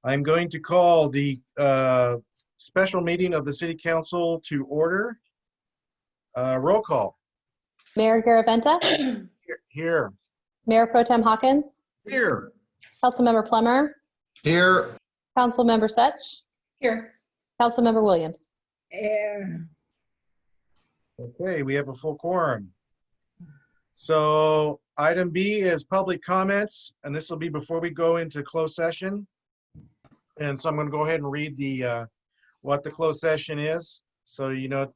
I'm going to call the special meeting of the City Council to order. Roll call. Mayor Garaventa, Here. Mayor Pro Tem Hawkins, Here. Councilmember Plummer, Here. Councilmember Such, Here. Councilmember Williams. Okay, we have a full quorum. So item B is public comments, and this will be before we go into closed session. And so I'm going to go ahead and read the what the closed session is, so you know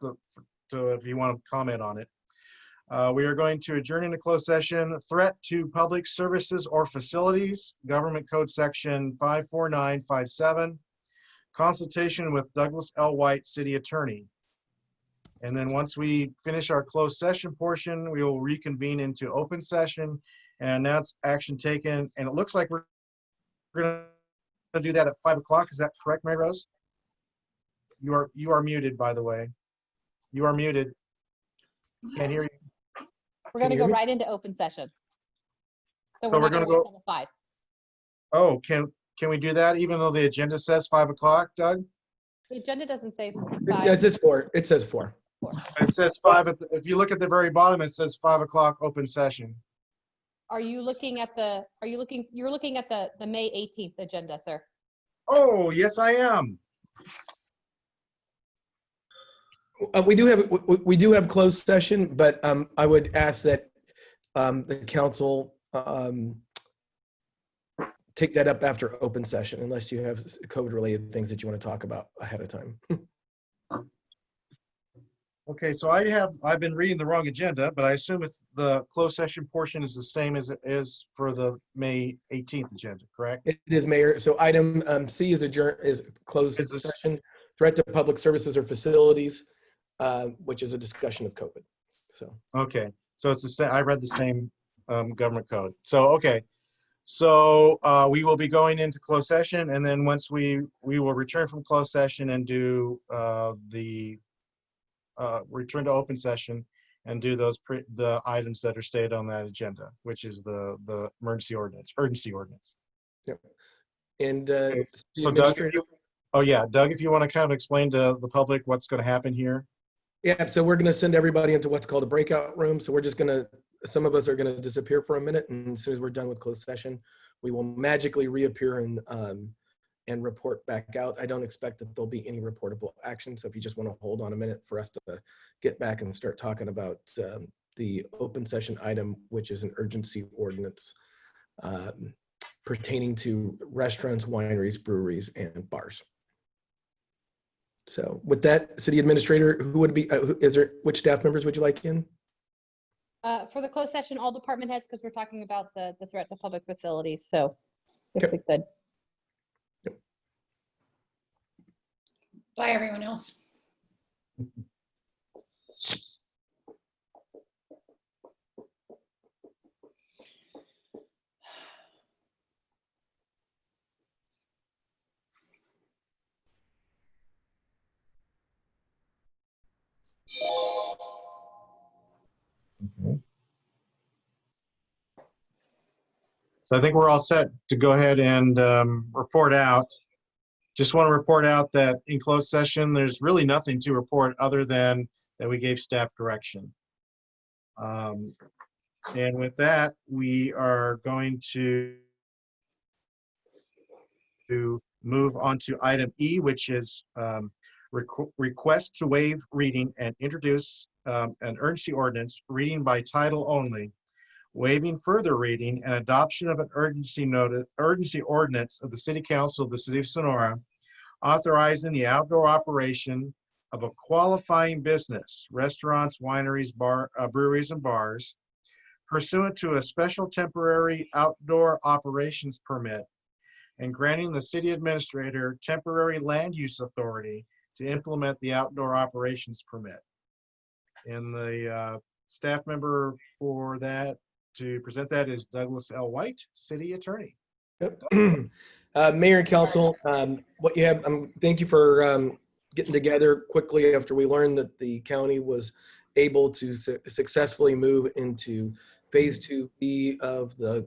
if you want to comment on it. We are going to adjourn into closed session. Threat to public services or facilities, Government Code Section 54957. Consultation with Douglas L. White, City Attorney. And then once we finish our closed session portion, we will reconvene into open session and announce action taken. And it looks like we're going to do that at 5 o'clock. Is that correct, Mary Rose? You are muted, by the way. You are muted. Can't hear you. We're going to go right into open session. So So we're not going to go until 5. Oh, can we do that even though the agenda says 5 o'clock, Doug? The agenda doesn't say 5. It says 4. It says 4. It says 5. If you look at the very bottom, it says 5 o'clock open session. Are you looking at the, you're looking at the May 18th agenda, sir? Oh, yes, I am. We do have closed session, but I would ask that the council take that up after open session, unless you have COVID-related things that you want to talk about ahead of time. Okay, so I've been reading the wrong agenda, but I assume it's the closed session portion is the same as it is for the May 18th agenda, correct? It is, Mayor. So item C is closed session, threat to public services or facilities, which is a discussion of COVID. So okay, so it's the same. I read the same government code. So okay, so we will be going into closed session, and then once we will return from closed session and do return to open session and do the items that are stated on that agenda, which is the urgency ordinance. Yep. And okay. So Doug, Doug, if you want to kind of explain to the public what's going to happen here. Yeah, so we're going to send everybody into what's called a breakout room. So we're just going to, some of us are going to disappear for a minute, and as soon as we're done with closed session, we will magically reappear and report back out. I don't expect that there'll be any reportable action. So if you just want to hold on a minute for us to get back and start talking about the open session item, which is an urgency ordinance pertaining to restaurants, wineries, breweries, and bars. So with that, City Administrator, who would be, which staff members would you like in? For the closed session, all department heads, because we're talking about the threat to public facilities. So if Okay. we could. Bye, everyone else. Okay. So I think we're all set to go ahead and report out. Just want to report out that in closed session, there's really nothing to report other than that we gave staff direction. And with that, we are going to move on to item E, which is request to waive reading and introduce an urgency ordinance, reading by title only, waiving further reading and adoption of an urgency ordinance of the City Council of the City of Sonora, authorizing the outdoor operation of a qualifying business, restaurants, wineries, breweries, and bars, pursuant to a special temporary outdoor operations permit, and granting the city administrator temporary land use authority to implement the outdoor operations permit. And the staff member for that to present that is Douglas L. White, City Attorney. Yep. Mayor and Council, what you have, thank you for getting together quickly after we learned that the county was able to successfully move into phase 2B of the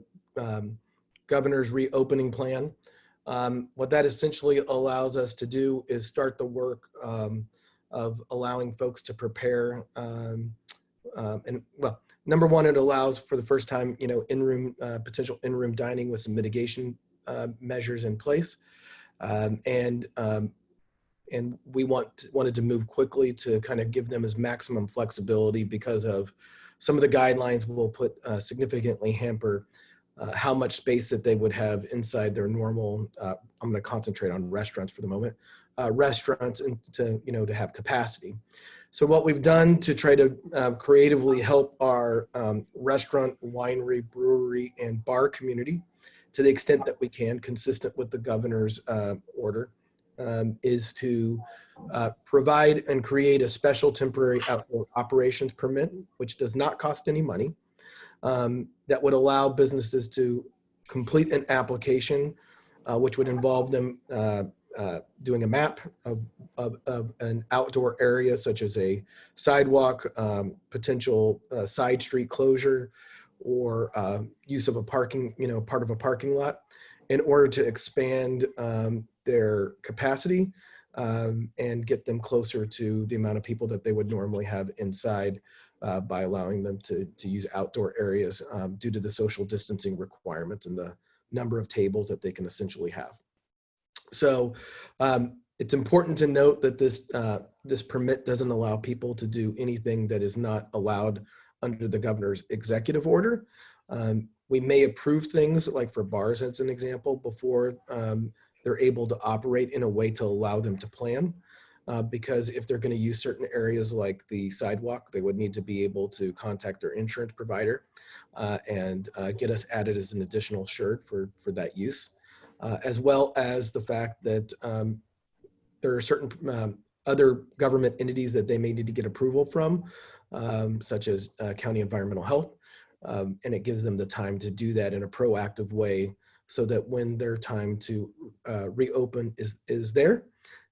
governor's reopening plan. What that essentially allows us to do is start the work of allowing folks to prepare. And well, number one, it allows for the first time, in-room, potential in-room dining with some mitigation measures in place. And we wanted to move quickly to kind of give them as maximum flexibility because of some of the guidelines will put significantly hamper how much space that they would have inside their normal, I'm going to concentrate on restaurants for the moment, restaurants and to have capacity. So what we've done to try to creatively help our restaurant, winery, brewery, and bar community to the extent that we can, consistent with the governor's order, is to provide and create a special temporary outdoor operations permit, which does not cost any money, that would allow businesses to complete an application, which would involve them doing a map of an outdoor area, such as a sidewalk, potential side street closure, or use of a parking, part of a parking lot, in order to expand their capacity and get them closer to the amount of people that they would normally have inside by allowing them to use outdoor areas due to the social distancing requirements and the number of tables that they can essentially have. So it's important to note that this permit doesn't allow people to do anything that is not allowed under the governor's executive order. We may approve things like for bars, as an example, before they're able to operate in a way to allow them to plan. Because if they're going to use certain areas like the sidewalk, they would need to be able to contact their insurance provider and get us added as an additional shirt for that use, as well as the fact that there are certain other government entities that they may need to get approval from, such as county environmental health. And it gives them the time to do that in a proactive way so that when their time to reopen is there,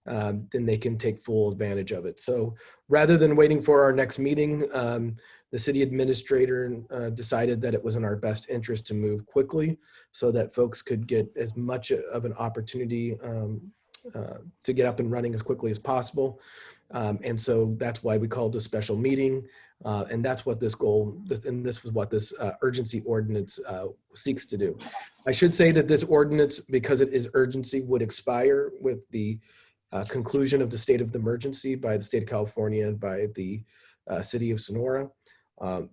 then they can take full advantage of it. So rather than waiting for our next meeting, the city administrator decided that it was in our best interest to move quickly so that folks could get as much of an opportunity to get up and running as quickly as possible. And so that's why we called a special meeting. And that's what this goal, and this was what this urgency ordinance seeks to do. I should say that this ordinance, because it is urgency, would expire with the conclusion of the state of the emergency by the state of California and by the city of Sonora.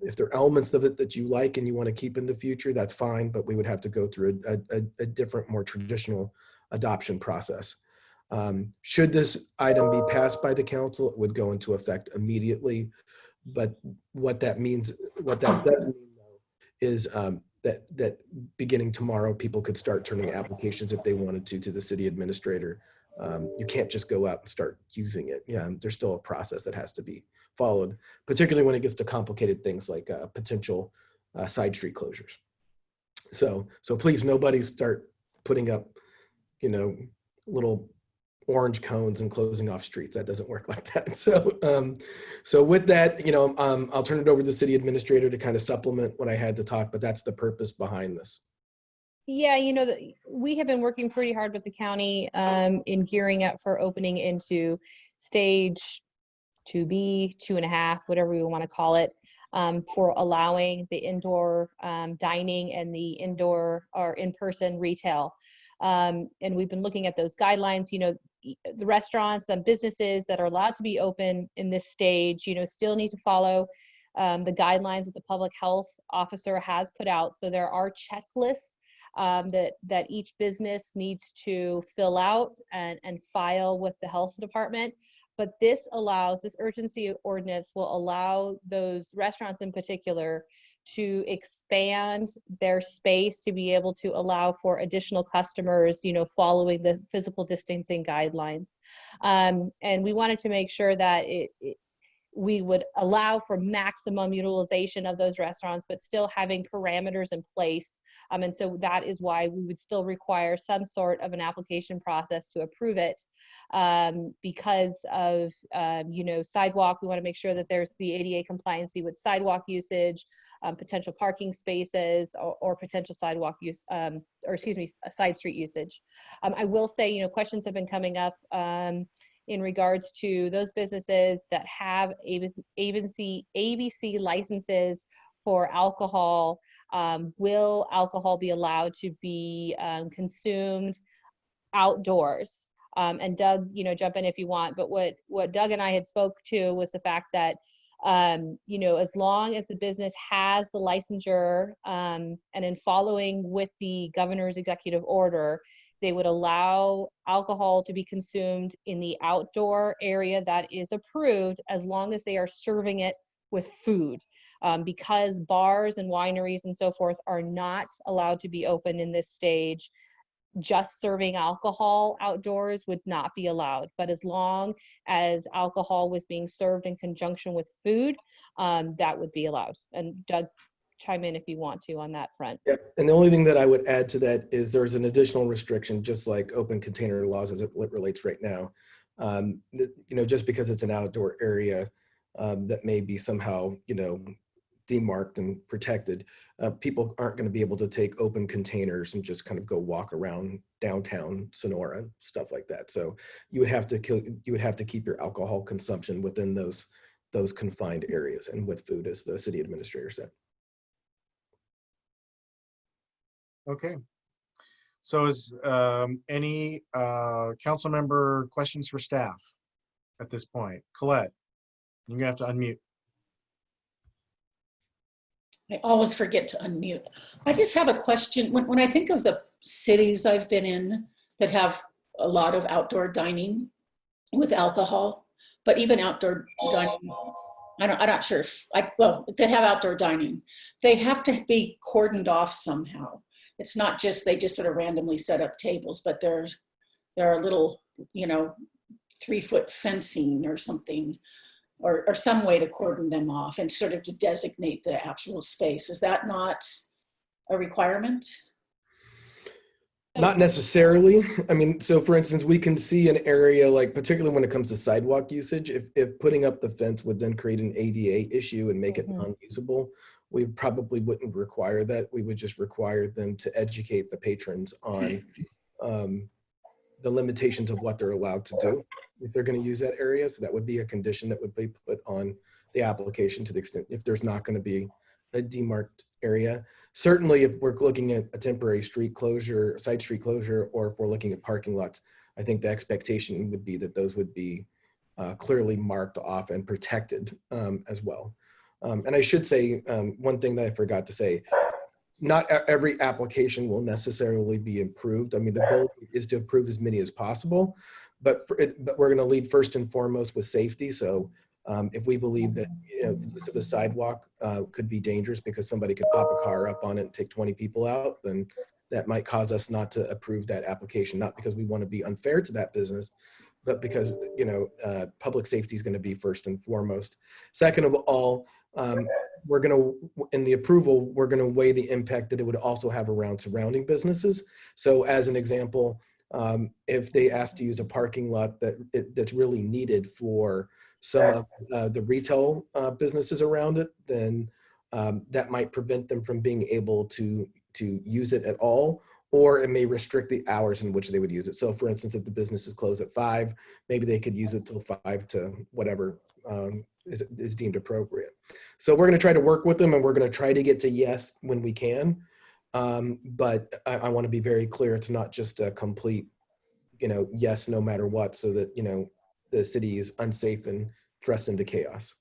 If there are elements of it that you like and you want to keep in the future, that's fine, but we would have to go through a different, more traditional adoption process. Should this item be passed by the council, it would go into effect immediately. But what that means, what that does mean though, is that beginning tomorrow, people could start turning applications if they wanted to the city administrator. You can't just go out and start using it. Yeah, there's still a process that has to be followed, particularly when it gets to complicated things like potential side street closures. So please, nobody start putting up, little orange cones and closing off streets. That doesn't work like that. So with that, I'll turn it over to the city administrator to kind of supplement what I had to talk, but that's the purpose behind this. Yeah, we have been working pretty hard with the county in gearing up for opening into stage 2B, 2.5, whatever we want to call it, for allowing the indoor dining and the indoor or in-person retail. And we've been looking at those guidelines. The restaurants and businesses that are allowed to be open in this stage, still need to follow the guidelines that the public health officer has put out. So there are checklists that each business needs to fill out and file with the health department. But this urgency ordinance will allow those restaurants in particular to expand their space to be able to allow for additional customers, following the physical distancing guidelines. And we wanted to make sure that we would allow for maximum utilization of those restaurants, but still having parameters in place And so that is why we would still require some sort of an application process to approve it. Because of, sidewalk, we want to make sure that there's the ADA compliancy with sidewalk usage, potential parking spaces, or potential sidewalk use, side street usage. I will say, questions have been coming up in regards to those businesses that have ABC licenses for alcohol. Will alcohol be allowed to be consumed outdoors? And Doug, jump in if you want, but what Doug and I had spoke to was the fact that, as long as the business has the licensure, and in following with the governor's executive order, they would allow alcohol to be consumed in the outdoor area that is approved, as long as they are serving it with food. Because bars and wineries and so forth are not allowed to be open in this stage, just serving alcohol outdoors would not be allowed. But as long as alcohol was being served in conjunction with food, that would be allowed. And Doug, chime in if you want to on that front. Yeah, and the only thing that I would add to that is there's an additional restriction, just like open container laws as it relates right now. Just because it's an outdoor area that may be somehow, demarked and protected, people aren't going to be able to take open containers and just kind of go walk around downtown Sonora, stuff like that. So you would have to keep your alcohol consumption within those confined areas and with food, as the city administrator said. Okay. So is any council member questions for staff at this point? Colette, you're gonna have to unmute. I always forget to unmute. I just have a question. When I think of the cities I've been in that have a lot of outdoor dining with alcohol, but even outdoor dining, I'm not sure if, that have outdoor dining, they have to be cordoned off somehow. It's not just, they just sort of randomly set up tables, but there are little, 3-foot fencing or something, or some way to cordon them off and sort of to designate the actual space. Is that not a requirement? Not necessarily. I mean, so for instance, we can see an area, like particularly when it comes to sidewalk usage, if putting up the fence would then create an ADA issue and make it unusable, we probably wouldn't require that. We would just require them to educate the patrons on the limitations of what they're allowed to do if they're going to use that area. So that would be a condition that would be put on the application, to the extent if there's not going to be a demarked area. Certainly if we're looking at a temporary street closure, side street closure, or if we're looking at parking lots, I think the expectation would be that those would be clearly marked off and protected as well. And I should say, one thing that I forgot to say, not every application will necessarily be approved. I mean, the goal is to approve as many as possible, but we're going to lead first and foremost with safety. So if we believe that the use of a sidewalk could be dangerous because somebody could pop a car up on it and take 20 people out, then that might cause us not to approve that application, not because we want to be unfair to that business, but because public safety is going to be first and foremost. Second of all, we're going to, in the approval, we're going to weigh the impact that it would also have around surrounding businesses. So as an example, if they ask to use a parking lot that's really needed for some of the retail businesses around it, then that might prevent them from being able to use it at all, or it may restrict the hours in which they would use it. So for instance, if the business is closed at 5, maybe they could use it till 5 to whatever is deemed appropriate. So we're going to try to work with them, and we're going to try to get to yes when we can. But I want to be very clear. It's not just a complete, yes, no matter what, so that, the city is unsafe and thrust into chaos.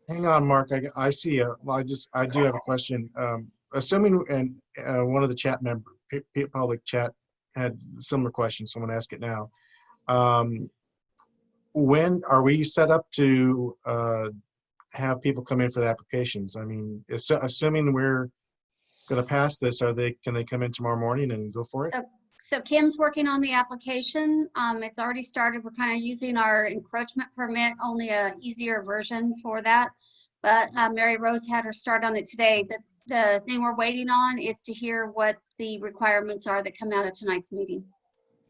Hang on, Mark. I see. I do have a question. Assuming, and one of the chat member, public chat, had similar questions, so I'm going to ask it now. When are we set up to have people come in for the applications? I mean, assuming we're going to pass this, can they come in tomorrow morning and go for it? So Kim's working on the application. It's already started. We're kind of using our encroachment permit, only a easier version for that. But Mary Rose had her start on it today. the thing we're waiting on is to hear what the requirements are that come out of tonight's meeting.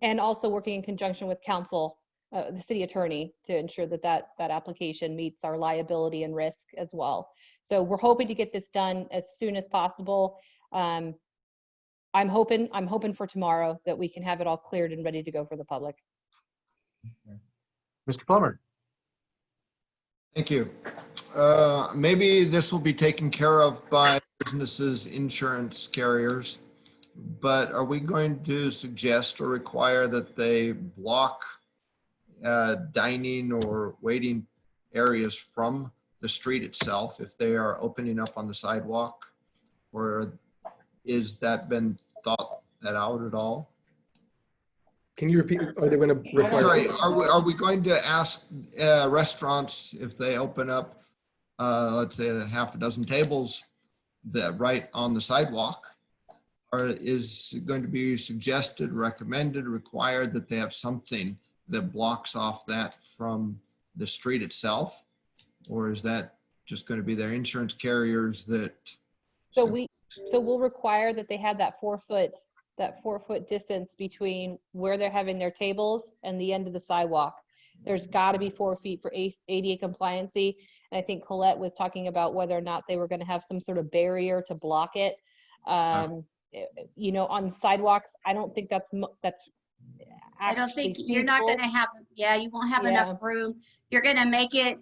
And also working in conjunction with council, the city attorney, to ensure that that application meets our liability and risk as well. So we're hoping to get this done as soon as possible. I'm hoping for tomorrow that we can have it all cleared and ready to go for the public. Mr. Plummer? Thank you. Maybe this will be taken care of by businesses, insurance carriers, but are we going to suggest or require that they block dining or waiting areas from the street itself if they are opening up on the sidewalk? Or is that been thought that out at all? Can you repeat? Are they going to require? Sorry, are we going to ask restaurants if they open up, let's say a half a dozen tables that right on the sidewalk? Or is it going to be suggested, recommended, required that they have something that blocks off that from the street itself? Or is that just going to be their insurance carriers that? So we'll require that they have that 4 foot distance between where they're having their tables and the end of the sidewalk. There's got to be 4 feet for ADA compliancy. And I think Colette was talking about whether or not they were going to have some sort of barrier to block it. You know, on sidewalks, I don't think that's I don't think actually you're not feasible. going to have, yeah, you won't have enough room. You're going to make it,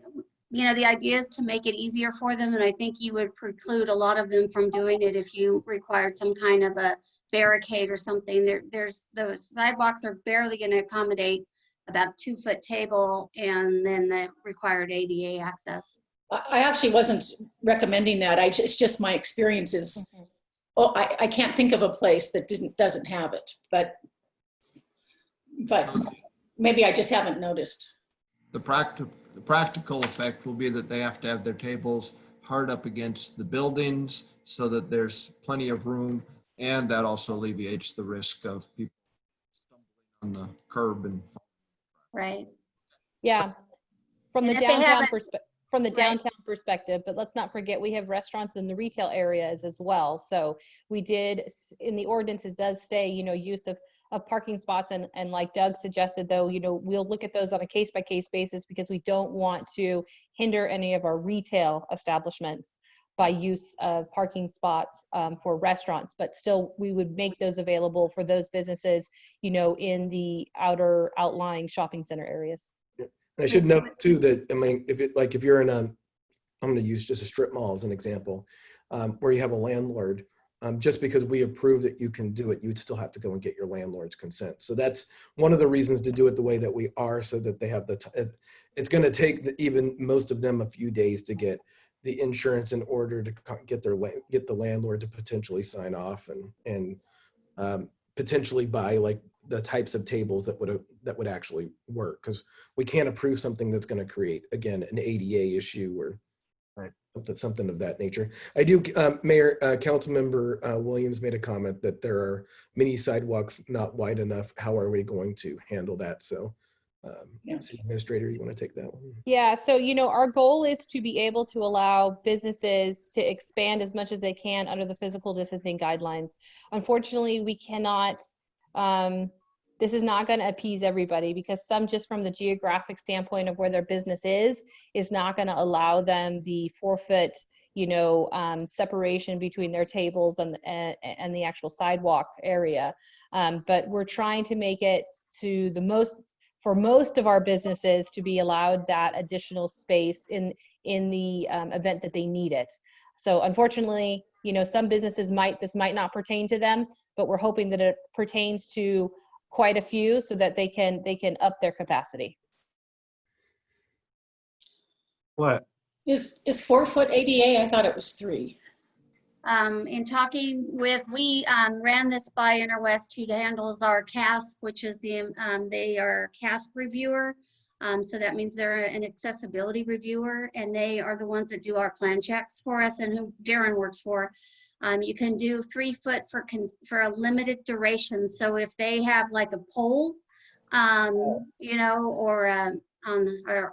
you know, the idea is to make it easier for them. And I think you would preclude a lot of them from doing it if you required some kind of a barricade or something. There's those sidewalks are barely going to accommodate about a 2 foot table and then the required ADA access. I actually wasn't recommending that. It's just my experiences. Mhm. Oh, I can't think of a place that doesn't have it, but maybe I just haven't noticed. The practical effect will be that they have to have their tables hard up against the buildings so that there's plenty of room, and that also alleviates the risk of people stumbling on the curb and. Right. Yeah, from the And if they downtown haven't- perspective. From the Right. downtown perspective, but let's not forget we have restaurants in the retail areas as well. So we did, in the ordinance, it does say, you know, use of parking spots, and like Doug suggested, though, you know, we'll look at those on a case-by-case basis because we don't want to hinder any of our retail establishments by use of parking spots for restaurants, but still we would make those available for those businesses, you know, in the outlying shopping center areas. I should note too that, I mean, if you're in I'm going to use just a strip mall as an example, where you have a landlord, just because we approve that you can do it, you'd still have to go and get your landlord's consent. So that's one of the reasons to do it the way that we are, so that they have it's going to take even most of them a few days to get the insurance in order to get the landlord to potentially sign off and potentially buy like the types of tables that would actually work, because we can't approve something that's going to create, again, an ADA issue or something of that nature. I do, Mayor, Councilmember Williams made a comment that there are many sidewalks not wide enough. How are we going to handle that? So, City Administrator, you want to take that one? Yeah, so, you know, our goal is to be able to allow businesses to expand as much as they can under the physical distancing guidelines. Unfortunately, we cannot, this is not going to appease everybody, because some, just from the geographic standpoint of where their business is not going to allow them the 4 foot, you know, separation between their tables and the actual sidewalk area. But we're trying to make it to for most of our businesses to be allowed that additional space in the event that they need it. So unfortunately, you know, some businesses this might not pertain to them, but we're hoping that it pertains to quite a few so that they can up their capacity. What? Is 4 foot ADA? I thought it was 3. In talking with, we ran this by Interwest, who handles our CASP, which is they are CASP reviewer. So that means they're an accessibility reviewer, and they are the ones that do our plan checks for us, and who Darren works for. You can do 3 foot for a limited duration. So if they have like a pole, you know, or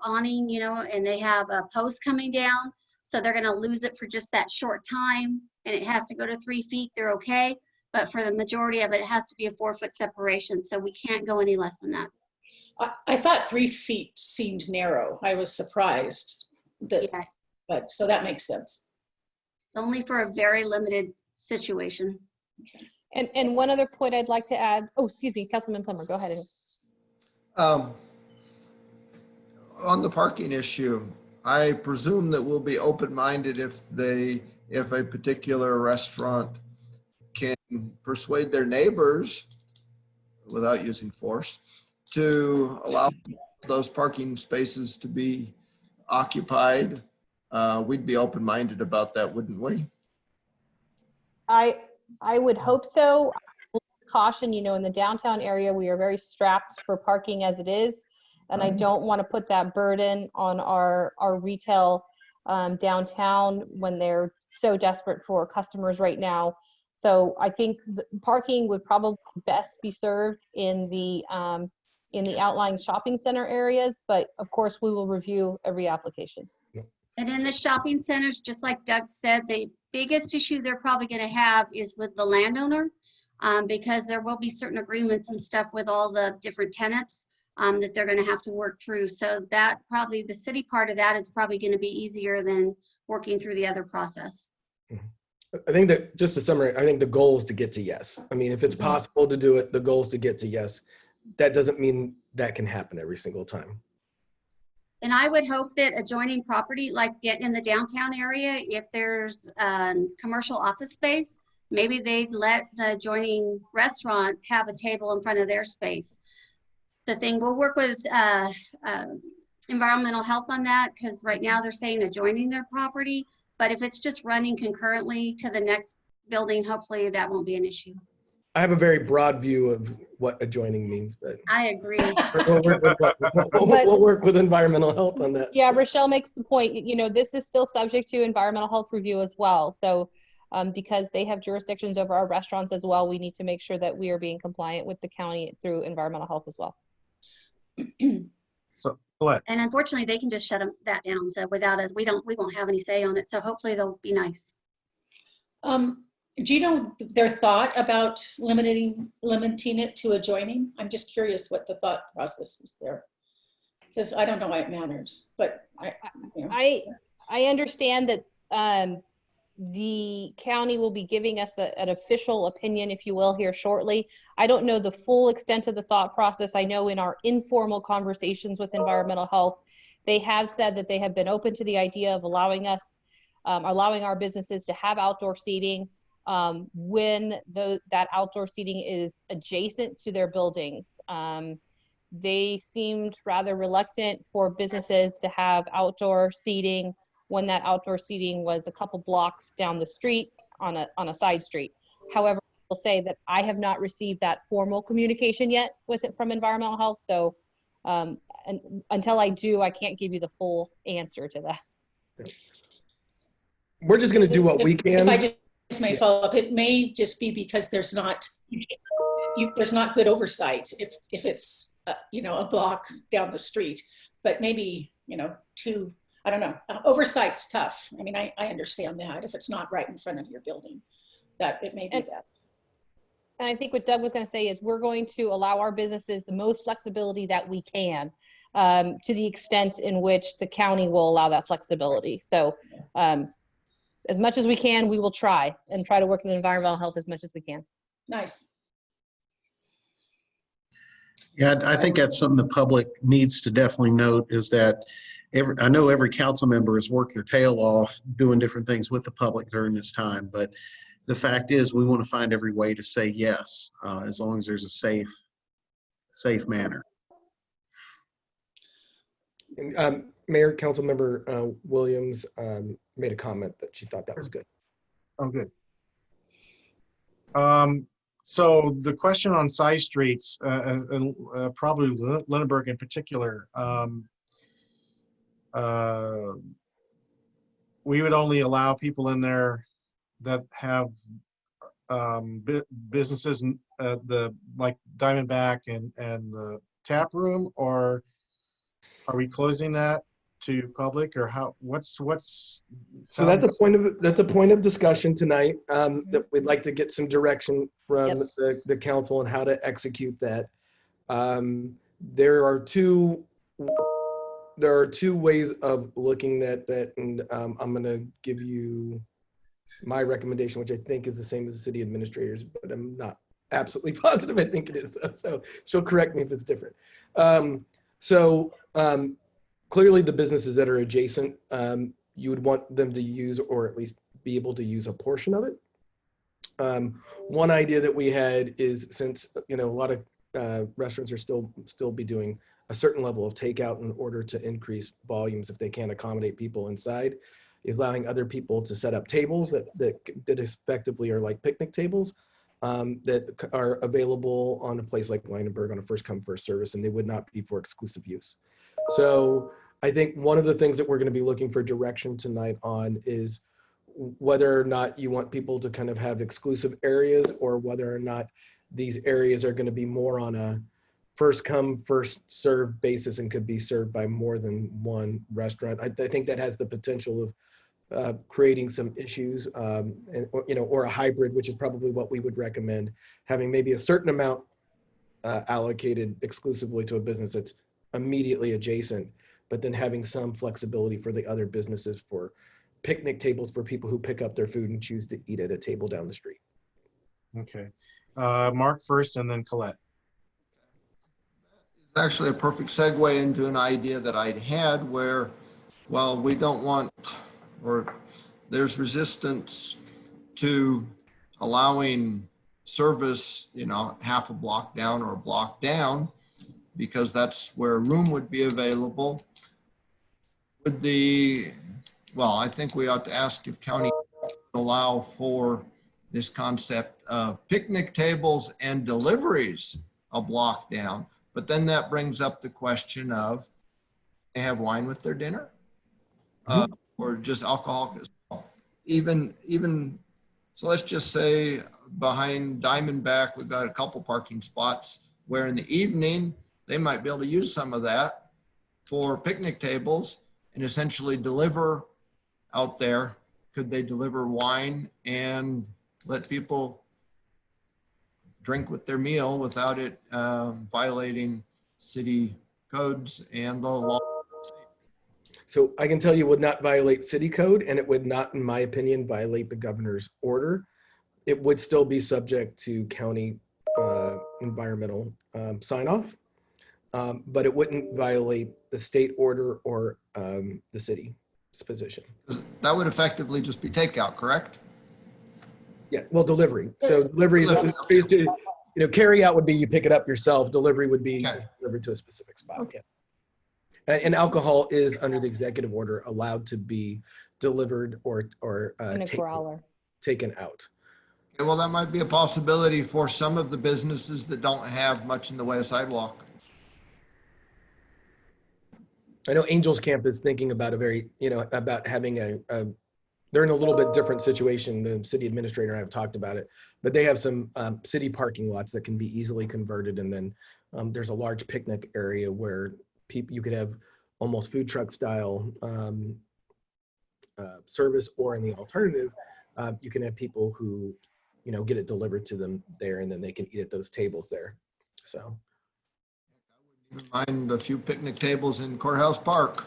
awning, you know, and they have a post coming down, So they're gonna lose it for just that short time, and it has to go to 3 feet, they're okay. But for the majority of it, it has to be a 4-foot separation, so we can't go any less than that. I thought 3 feet seemed narrow. I was surprised that, Yeah, but so that makes sense. it's only for a very limited situation. And one other point I'd like to add, oh, excuse me, Councilman Plummer, go ahead. Um, On the parking issue, I presume that we'll be open-minded if a particular restaurant can persuade their neighbors, without using force, to allow those parking spaces to be occupied. We'd be open-minded about that, wouldn't we? I would hope so. Caution, you know, in the downtown area, we are very strapped for parking as it is. And I don't want to put that burden on our retail downtown when they're so desperate for customers right now. So I think the parking would probably best be served in the outlying shopping center areas, but of course we will review every application. And in the shopping centers, just like Doug said, the biggest issue they're probably gonna have is with the landowner, because there will be certain agreements and stuff with all the different tenants that they're gonna have to work through. So that probably, the city part of that is probably gonna be easier than working through the other process. I think that, just to summarize, I think the goal is to get to yes. I mean, if it's possible to do it, the goal is to get to yes. That doesn't mean that can happen every single time. And I would hope that adjoining property, like in the downtown area, if there's commercial office space, maybe they'd let the adjoining restaurant have a table in front of their space. The thing, we'll work with environmental health on that, because right now they're saying adjoining their property. But if it's just running concurrently to the next building, hopefully that won't be an issue. I have a very broad view of what adjoining means, but I agree. we'll work with environmental health on that. Yeah, So, Rochelle makes the point, you know, this is still subject to environmental health review as well. So because they have jurisdictions over our restaurants as well, we need to make sure that we are being compliant with the county through environmental health as well. So, Colette, And unfortunately, they can just shut that down. So without us, we won't have any say on it. So hopefully they'll be nice. Do you know their thought about limiting it to adjoining? I'm just curious what the thought process is there, because I don't know why it matters, but I understand that the county will be giving us an official opinion, if you will, here shortly. I don't know the full extent of the thought process. I know in our informal conversations with environmental health, they have said that they have been open to the idea of allowing our businesses to have outdoor seating when that outdoor seating is adjacent to their buildings. They seemed rather reluctant for businesses to have outdoor seating when that outdoor seating was a couple blocks down the street on a side street. However, I will say that I have not received that formal communication yet from environmental health. So until I do, I can't give you the full answer to that. we're just going to do what we if can. I just may follow up, it may just be because there's not good oversight if it's a block down the street, but maybe I don't know. Oversight's tough. I mean, I understand that if it's not right in front of your building, that it may be that. And I think what Doug was going to say is we're going to allow our businesses the most flexibility that we can, to the extent in which the county will allow that flexibility. So as much as we can, we will try to work with environmental health as much as we can. Nice. Yeah, I think that's something the public needs to definitely note, is that I know every council member has worked their tail off doing different things with the public during this time, but the fact is we want to find every way to say yes, as long as there's a safe manner. Mayor, Councilmember Williams made a comment that she thought that was good. oh, good. So the question on side streets, probably Lunenburg in particular, we would only allow people in there that have businesses, like Diamondback and the tap room, or are we closing that? to public, or how, what's, So that's sounds, a point of discussion tonight, that we'd like to get some direction from the council on how to execute that. There are two ways of looking at that, and I'm going to give you my recommendation, which I think is the same as the city administrators, but I'm not absolutely positive. I think it is, so she'll correct me if it's different. Clearly, the businesses that are adjacent, you would want them to use, or at least be able to use, a portion of it. One idea that we had is, since a lot of restaurants are still be doing a certain level of takeout in order to increase volumes if they can't accommodate people inside, is allowing other people to set up tables that effectively are like picnic tables, that are available on a place like Leidenberg on a first come first service, and they would not be for exclusive use. So I think one of the things that we're going to be looking for direction tonight on is whether or not you want people to kind of have exclusive areas, or whether or not these areas are going to be more on a first come first serve basis and could be served by more than one restaurant. I think that has the potential of creating some issues, or a hybrid, which is probably what we would recommend, having maybe a certain amount allocated exclusively to a business that's immediately adjacent, but then having some flexibility for the other businesses, for picnic tables for people who pick up their food and choose to eat at a table down the street. okay. Mark first and then Colette. It's actually a perfect segue into an idea that I'd had where, well, we don't want, or there's resistance to allowing service, half a block down or a block down, because that's where room would be available. I think we ought to ask if county would allow for this concept of picnic tables and deliveries a block down. But then that brings up the question of, they have wine with their dinner, or just alcohol. Even so, let's just say behind Diamondback, we've got a couple parking spots where in the evening they might be able to use some of that for picnic tables and essentially deliver out there. Could they deliver wine and let people drink with their meal without it violating city codes and the law? So I can tell you, it would not violate city code, and it would not, in my opinion, violate the governor's order. It would still be subject to county environmental sign off, but it wouldn't violate the state order or the city's position. That would effectively just be takeout, correct? Yeah, well, delivery. So delivery is, carry out would be you pick it up yourself. Delivery would be delivered to a specific spot. Yeah. And alcohol is, under the executive order, allowed to be delivered or In a growler. taken out. Okay, well, that might be a possibility for some of the businesses that don't have much in the way of sidewalk. I know Angels Camp is thinking about about having they're in a little bit different situation. The city administrator and I have talked about it, but they have some city parking lots that can be easily converted. And then there's a large picnic area where you could have almost food truck style service, or in the alternative, you can have people who, get it delivered to them there, and then they can eat at those tables there. So. Mind a few picnic tables in Courthouse Park.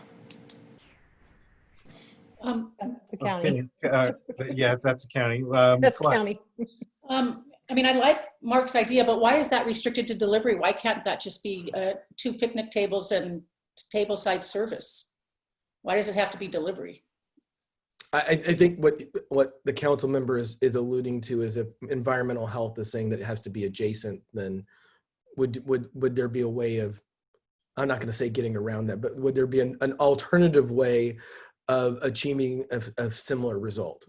The county. Yeah, that's the county. That's Colette. county. I like Mark's idea, but why is that restricted to delivery? Why can't that just be 2 picnic tables and tableside service? Why does it have to be delivery? I think what the council member is alluding to is, if environmental health is saying that it has to be adjacent, then would there be a way of, I'm not going to say getting around that, but would there be an alternative way of achieving a similar result?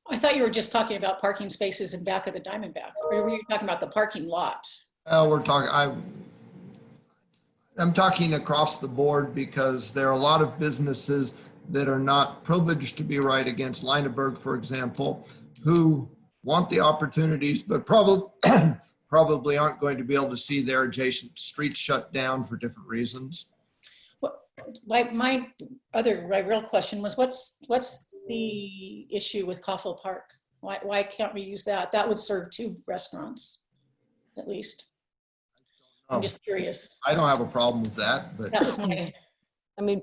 I thought you were just talking about parking spaces in back of the Diamondback, or were you talking about the parking lot? I'm talking across the board, because there are a lot of businesses that are not privileged to be right against Leidenberg, for example, who want the opportunities, but probably aren't going to be able to see their adjacent streets shut down for different reasons. Well, My real question was, what's the issue with Coffle Park? Why can't we use that? That would serve 2 restaurants, at least. I'm Oh, just curious. I don't have a problem with that, but That was my, I mean,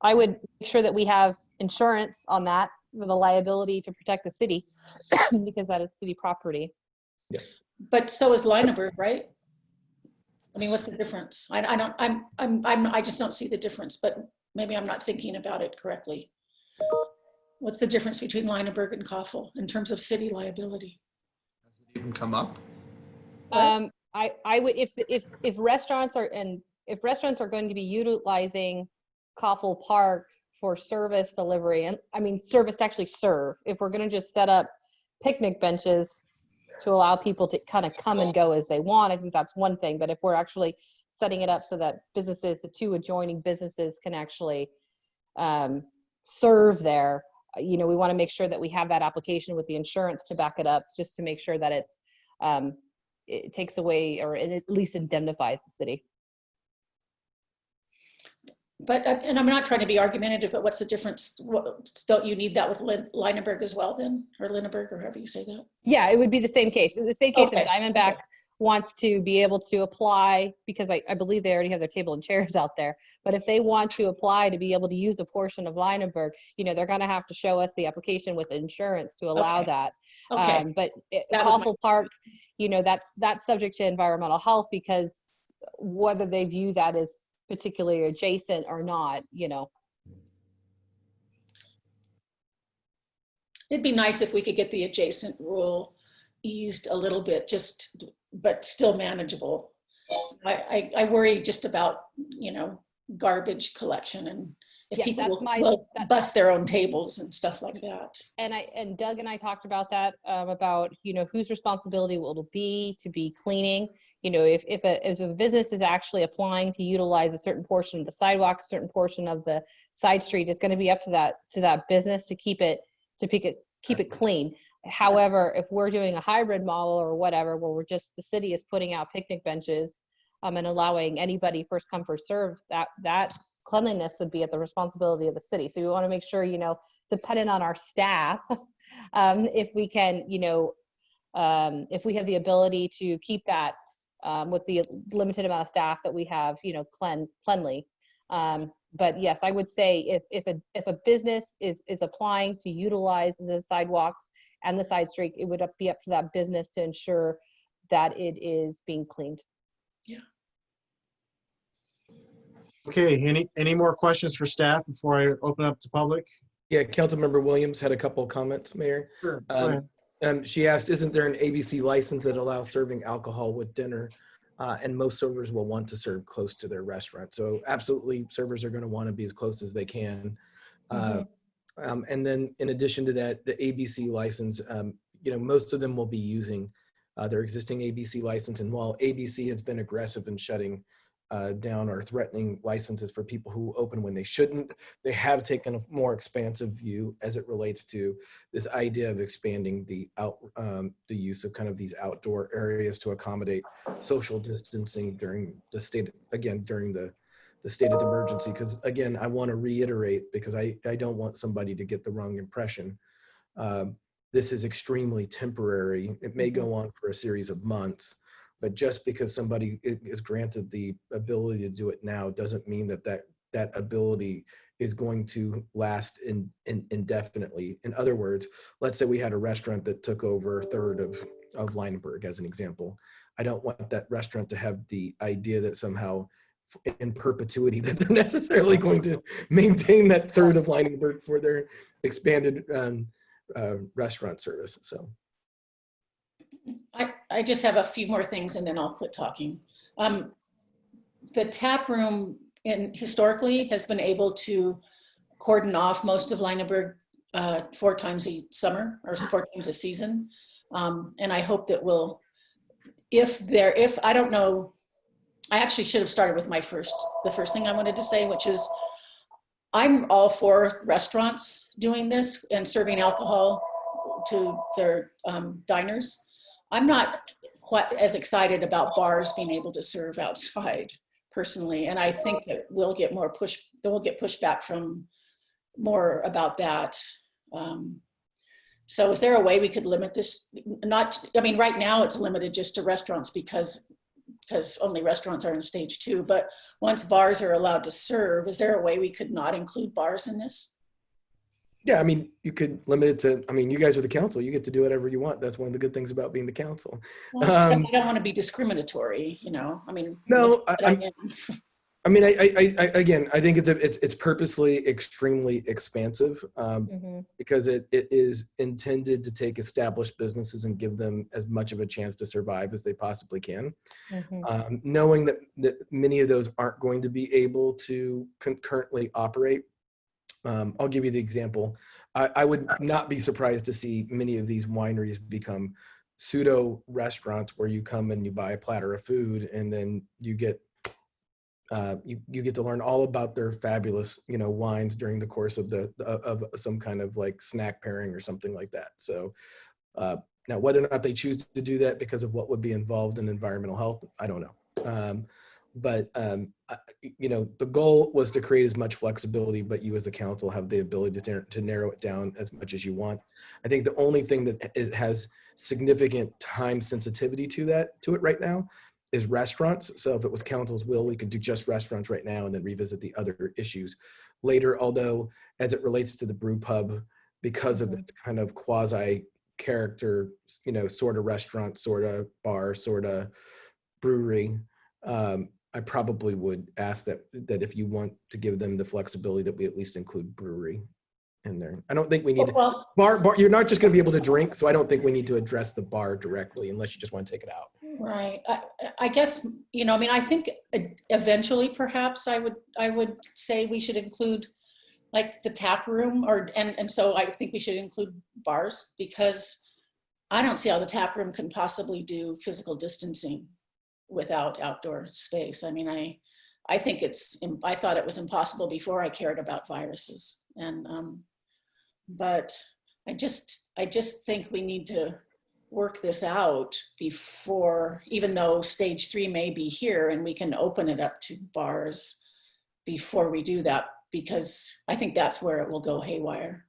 I would make sure that we have insurance on that for the liability to protect the city because that is city property. but so is Lineberg, right? I mean, what's the difference? I just don't see the difference, but maybe I'm not thinking about it correctly. What's the difference between Lineberg and Coffle in terms of city liability? has it even come up? I would, if restaurants are, and if restaurants are going to be utilizing Coffle Park for service delivery, and I mean, service to actually serve, if we're gonna just set up picnic benches to allow people to kind of come and go as they want, I think that's one thing. But if we're actually setting it up so that businesses, the 2 adjoining businesses can actually serve there, we want to make sure that we have that application with the insurance to back it up, just to make sure that it takes away, or it at least indemnifies the city. But, and I'm not trying to be argumentative, but what's the difference? Don't you need that with Lineberg as well then? Or Lineberg, or however you say that? Yeah, it would be the same case. In the same case, Okay, if Diamondback okay. wants to be able to apply, because I believe they already have their table and chairs out there, but if they want to apply to be able to use a portion of Lineberg, they're going to have to show us the application with insurance to allow Okay. that. Okay, But That was my- Coffle Park, that's subject to environmental health, because whether they view that as particularly adjacent or not, it'd be nice if we could get the adjacent rule eased a little bit, but still manageable. I worry just about, garbage collection, and if Yeah, people that's will bust their own tables and stuff like that. And Doug and I talked about that, about, whose responsibility will it be to be cleaning. If a business is actually applying to utilize a certain portion of the sidewalk, a certain portion of the side street, it's going to be up to that business to keep it clean. However, if we're doing a hybrid model or whatever, where the city is putting out picnic benches, and allowing anybody first come first serve, that cleanliness would be at the responsibility of the city. So we want to make sure, depending on our staff, if we can, if we have the ability to keep that with the limited amount of staff that we have, cleanly. But yes, I would say if a business is applying to utilize the sidewalks and the side street, it would be up to that business to ensure that it is being cleaned. Yeah. Okay, any more questions for staff before I open up to public? Yeah, Councilmember Williams had a couple of comments, Mayor. Sure. Go ahead. She asked, isn't there an ABC license that allows serving alcohol with dinner? And most servers will want to serve close to their restaurant. So absolutely, servers are going to want to be as close as they can. And then in addition to that, the ABC license, most of them will be using their existing ABC license. And while ABC has been aggressive in shutting down or threatening licenses for people who open when they shouldn't, they have taken a more expansive view as it relates to this idea of expanding the use of kind of these outdoor areas to accommodate social distancing during the state of emergency. Because again, I want to reiterate, because I don't want somebody to get the wrong impression. This is extremely temporary. It may go on for a series of months. But just because somebody is granted the ability to do it now doesn't mean that ability is going to last indefinitely. In other words, let's say we had a restaurant that took over a third of Lineberg as an example. I don't want that restaurant to have the idea that somehow in perpetuity that they're necessarily going to maintain that third of Lineberg for their expanded restaurant service. So. I just have a few more things and then I'll quit talking. The tap room historically has been able to cordon off most of Lineberg 4 times a summer or 4 times a season. And I hope that if I don't know, I actually should have started with the first thing I wanted to say, which is I'm all for restaurants doing this and serving alcohol to their diners. I'm not quite as excited about bars being able to serve outside personally. And I think that we'll get pushback from more about that. So is there a way we could limit this? I mean, right now it's limited just to restaurants because only restaurants are in stage 2, but once bars are allowed to serve, is there a way we could not include bars in this? Yeah, I mean, you could limit it to, I mean, you guys are the council. You get to do whatever you want. That's one of the good things about being the council. Well, I don't want to be discriminatory, I mean. No, I mean, again, I think it's purposely extremely expansive because it is intended to take established businesses and give them as much of a chance to survive as they possibly can. Knowing that many of those aren't going to be able to concurrently operate. I'll give you the example. I would not be surprised to see many of these wineries become pseudo restaurants where you come and you buy a platter of food and then you get you get to learn all about their fabulous wines during the course of of some kind of like snack pairing or something like that. So now whether or not they choose to do that because of what would be involved in environmental health, I don't know. But the goal was to create as much flexibility, but you as the council have the ability to narrow it down as much as you want. I think the only thing that has significant time sensitivity to it right now is restaurants. So if it was council's will, we could do just restaurants right now and then revisit the other issues later. Although as it relates to the brew pub, because of its kind of quasi character, sort of restaurant, sort of bar, sort of brewery, I probably would ask that if you want to give them the flexibility that we at least include brewery in there. I don't think we need bar. You're not just going to be able to drink, so I don't think we need to address the bar directly unless you just want to take it out. Right. I guess I mean, I think eventually, perhaps I would say we should include like the tap room, and so I think we should include bars because I don't see how the tap room can possibly do physical distancing without outdoor space. I mean, I think I thought it was impossible before I cared about viruses. And, but I just think we need to work this out before, even though stage 3 may be here and we can open it up to bars before we do that, because I think that's where it will go haywire.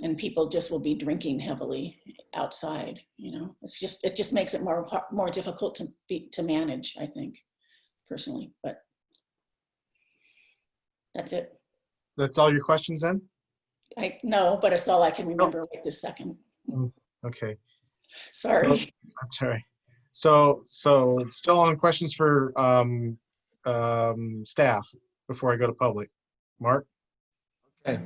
And people just will be drinking heavily outside. It just makes it more difficult to manage, I think, personally. But that's it. That's all your questions then? No, but it's all I can remember right this second. Okay. Sorry. So, that's all right. So still on questions for staff before I go to public. Mark? Okay.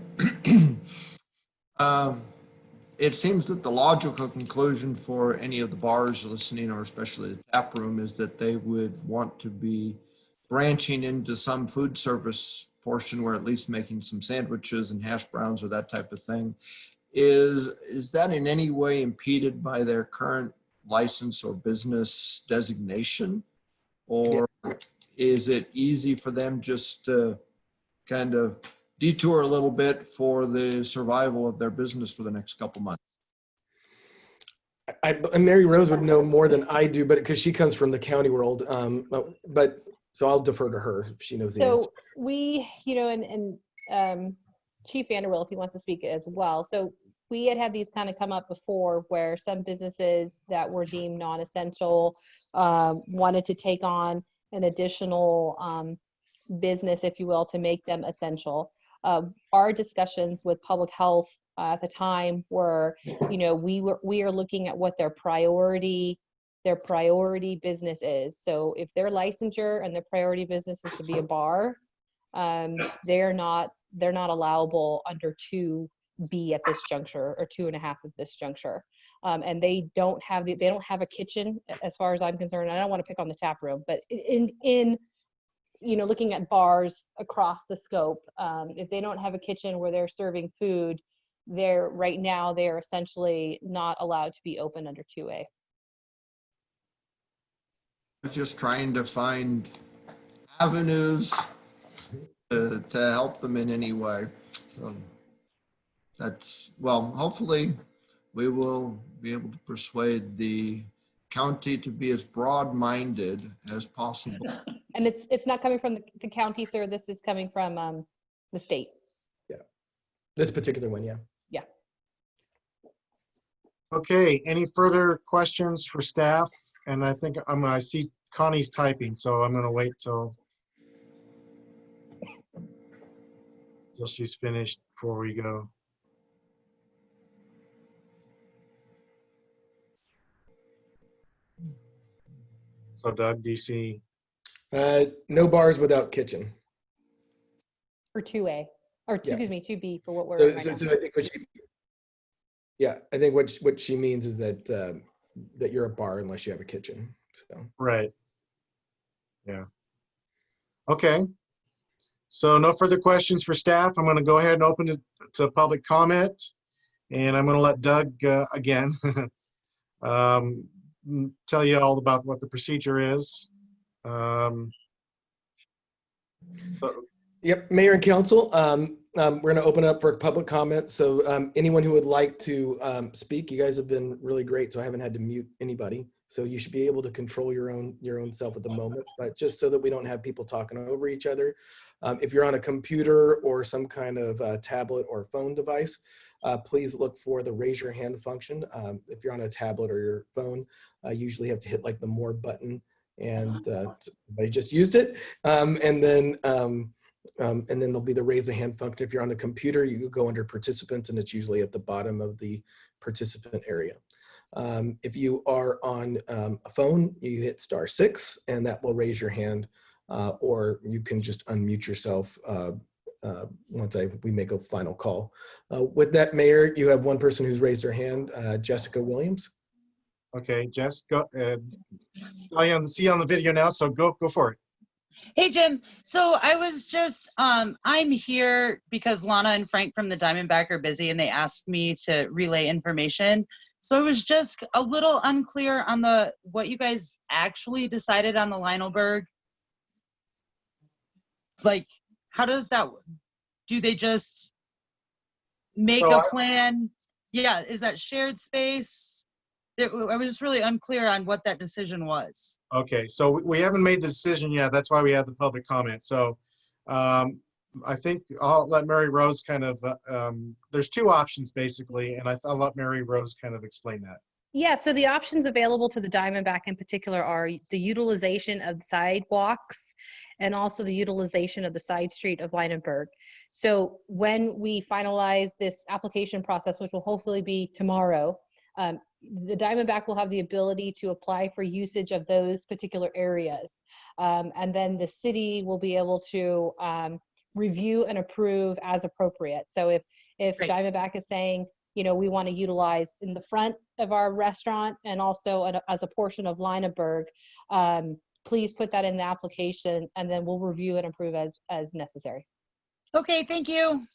It seems that the logical conclusion for any of the bars listening, or especially the tap room, is that they would want to be branching into some food service portion where at least making some sandwiches and hash browns or that type of thing. Is that in any way impeded by their current license or business designation? Or is it easy for them just to kind of detour a little bit for the survival of their business for the next couple months? And Mary Rose would know more than I do, but because she comes from the county world. But so I'll defer to her if she knows the answer. So we, and Chief Vanderwill, if he wants to speak as well. So we had these kind of come up before where some businesses that were deemed non-essential wanted to take on an additional business, if you will, to make them essential. Our discussions with public health at the time were, we are looking at what their priority business is. So if their licensure and their priority business is to be a bar, they're not allowable under 2B at this juncture, or 2.5 at this juncture. And they don't have a kitchen, as far as I'm concerned. I don't want to pick on the tap room, but in looking at bars across the scope, if they don't have a kitchen where they're serving food, right now they're essentially not allowed to be open under 2A. Just trying to find avenues to help them in any way. So hopefully we will be able to persuade the county to be as broad-minded as possible And it's not coming from the county, sir. This is coming from the state. This particular one, yeah. Okay, any further questions for staff? And I think I see Connie's typing, so I'm gonna wait till she's finished before we go. So Doug, do you see? No bars without kitchen. For 2A, or Yeah. excuse me, 2B for what we're So, in right now. I think I think what she means is that that you're a bar unless you have a kitchen. So Right. Yeah. Okay. So no further questions for staff. I'm going to go ahead and open it to public comment. And I'm going to let Doug again tell you all about what the procedure is. Yep, Mayor and Council, we're going to open up for public comment. So anyone who would like to speak, you guys have been really great, so I haven't had to mute anybody. So you should be able to control your own self at the moment, but just so that we don't have people talking over each other. If you're on a computer or some kind of tablet or phone device, please look for the raise your hand function. If you're on a tablet or your phone, you usually have to hit like the more button, and somebody just used it. And then there'll be the raise the hand function. If you're on the computer, you go under participants, and it's usually at the bottom of the participant area. If you are on a phone, you hit *6, and that will raise your hand, or you can just unmute yourself once we make a final call. With that, Mayor, you have one person who's raised their hand, Jessica Williams. Okay, Jess, go. See you on the video now, so go for it. Hey, Jim. So I was just, I'm here because Lana and Frank from the Diamondback are busy and they asked me to relay information. So I was just a little unclear on what you guys actually decided on the Lionelberg. Like, how does that, do they just make a plan? Yeah, is that shared space? I was just really unclear on what that decision was. Okay, so we haven't made the decision yet. That's why we have the public comment. So I think I'll let Mary Rose kind of, there's two options basically, and I'll let Mary Rose kind of explain that. Yeah, so the options available to the Diamondback in particular are the utilization of sidewalks and also the utilization of the side street of Leinenberg. So when we finalize this application process, which will hopefully be tomorrow, the Diamondback will have the ability to apply for usage of those particular areas. And then the city will be able to review and approve as appropriate. So if Great. Diamondback is saying, you know, we want to utilize in the front of our restaurant and also as a portion of Leinenberg, please put that in the application, and then we'll review and approve as necessary. Okay, thank you.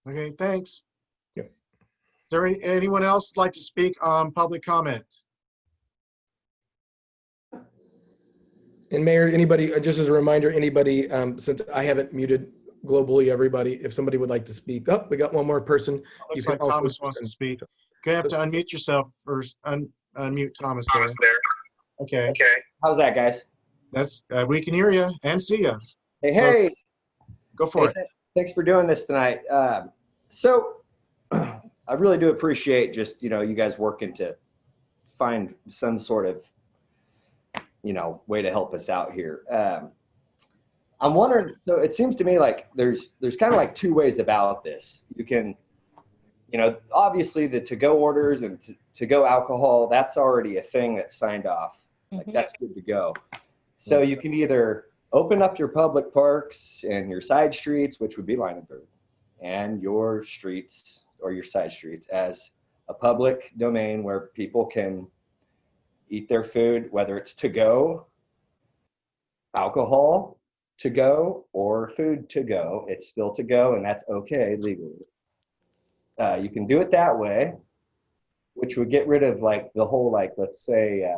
Okay, thanks. Yep. Is there anyone else like to speak on public comment? And Mayor, anybody, just as a reminder, anybody, since I haven't muted globally everybody, if somebody would like to speak up, we got one more person. Looks like Thomas wants to speak. Okay, you have to unmute yourself first. Unmute Thomas there. Okay. How's that, guys? That's we can hear you and see you. Hey, So, hey. go for it. Thanks for doing this tonight. So I really do appreciate just, you guys working to find some sort of, way to help us out here. I'm wondering, so it seems to me like there's kind of like two ways about this. You can, obviously the to-go orders and to-go alcohol, that's already a thing that's signed off. Like that's good to go. So you can either open up your public parks and your side streets, which would be Leinenberg, and your streets or your side streets as a public domain where people can eat their food, whether it's to go, alcohol to go, or food to go. It's still to go, and that's okay legally. You can do it that way, which would get rid of like the whole, like, let's say,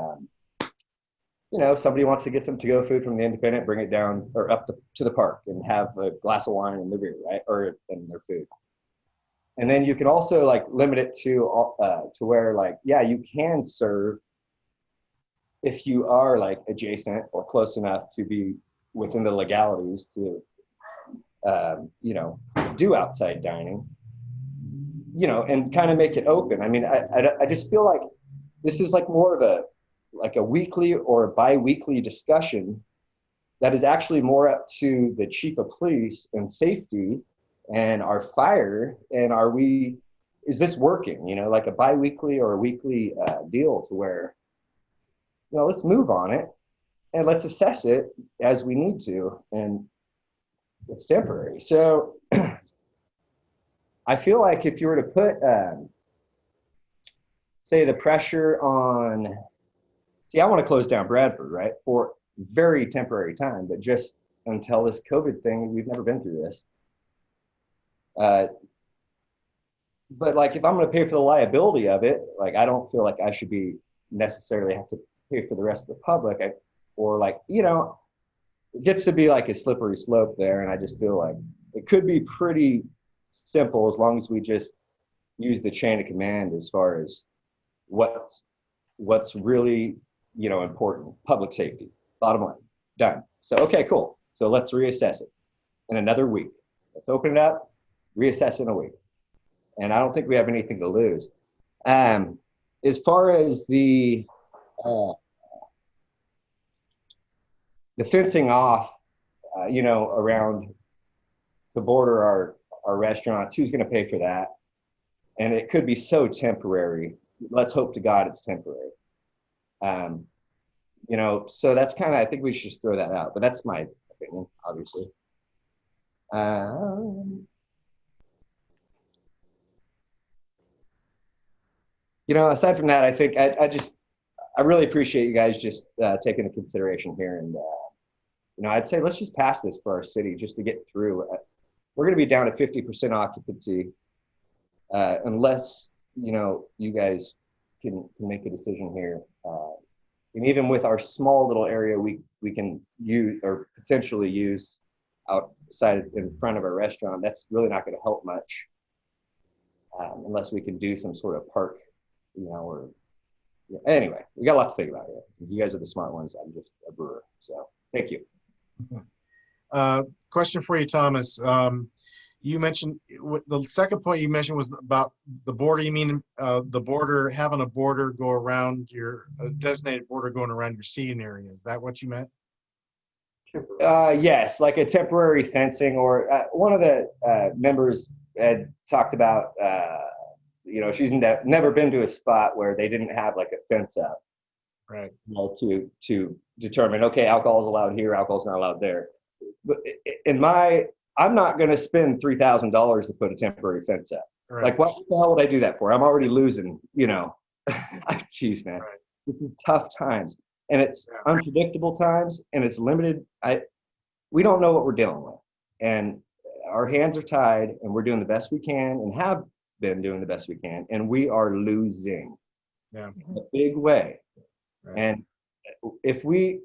somebody wants to get some to-go food from the independent, bring it down or up to the park and have a glass of wine and their beer, right? Or and their food. And then you can also like limit it to where like, yeah, you can serve if you are like adjacent or close enough to be within the legalities to, you know, do outside dining, you know, and kind of make it open. I mean, I just feel like this is like more of a weekly or a bi-weekly discussion that is actually more up to the chief of police and safety and our fire. And is this working? You know, like a bi-weekly or a weekly deal to where, you know, let's move on it and let's assess it as we need to. And it's temporary. So I feel like if you were to put, say, the pressure on, I want to close down Bradford, right, for very temporary time, but just until this COVID thing, we've never been through this. But like, if I'm going to pay for the liability of it, like, I don't feel like I should be necessarily have to pay for the rest of the public, or like, you know, it gets to be like a slippery slope there. And I just feel like it could be pretty simple as long as we just use the chain of command as far as what's really, you know, important. Public safety, bottom line, done. So, okay, cool. So let's reassess it in another week. Let's open it up, reassess in a week. And I don't think we have anything to lose. As far as the fencing off, you know, around to border our restaurants, who's going to pay for that? And it could be so temporary. Let's hope to God it's temporary. You know, so that's kind of, I think we should just throw that out, but that's my opinion, obviously. You know, aside from that, I think I really appreciate you guys just taking into consideration here. And, you know, I'd say let's just pass this for our city just to get through. We're going to be down to 50% occupancy unless, you know, you guys can make a decision here. And even with our small little area we can use or potentially use outside in front of our restaurant, that's really not going to help much unless we can do some sort of park, you know, or yeah. Anyway, we got a lot to think about here. You guys are the smart ones. I'm just a brewer. So thank you. Question for you, Thomas. You mentioned the second point you mentioned was about the border. You mean the border, having a border go around your designated border going around your seating area? Is that what you meant? Yes, like a temporary fencing, or one of the members had talked about, you know, she's never been to a spot where they didn't have like a fence up, right? You know, to determine, okay, alcohol is allowed here, alcohol is not allowed there. But I'm not going to spend $3,000 to put a temporary fence up. Right. Like, what the hell would I do that for? I'm already losing, you know. Jeez, man, right. This is tough times, and it's unpredictable times, and it's limited. We don't know what we're dealing with, and our hands are tied, and we're doing the best we can, and have been doing the best we can, and we are losing in a big way. Right. And if we,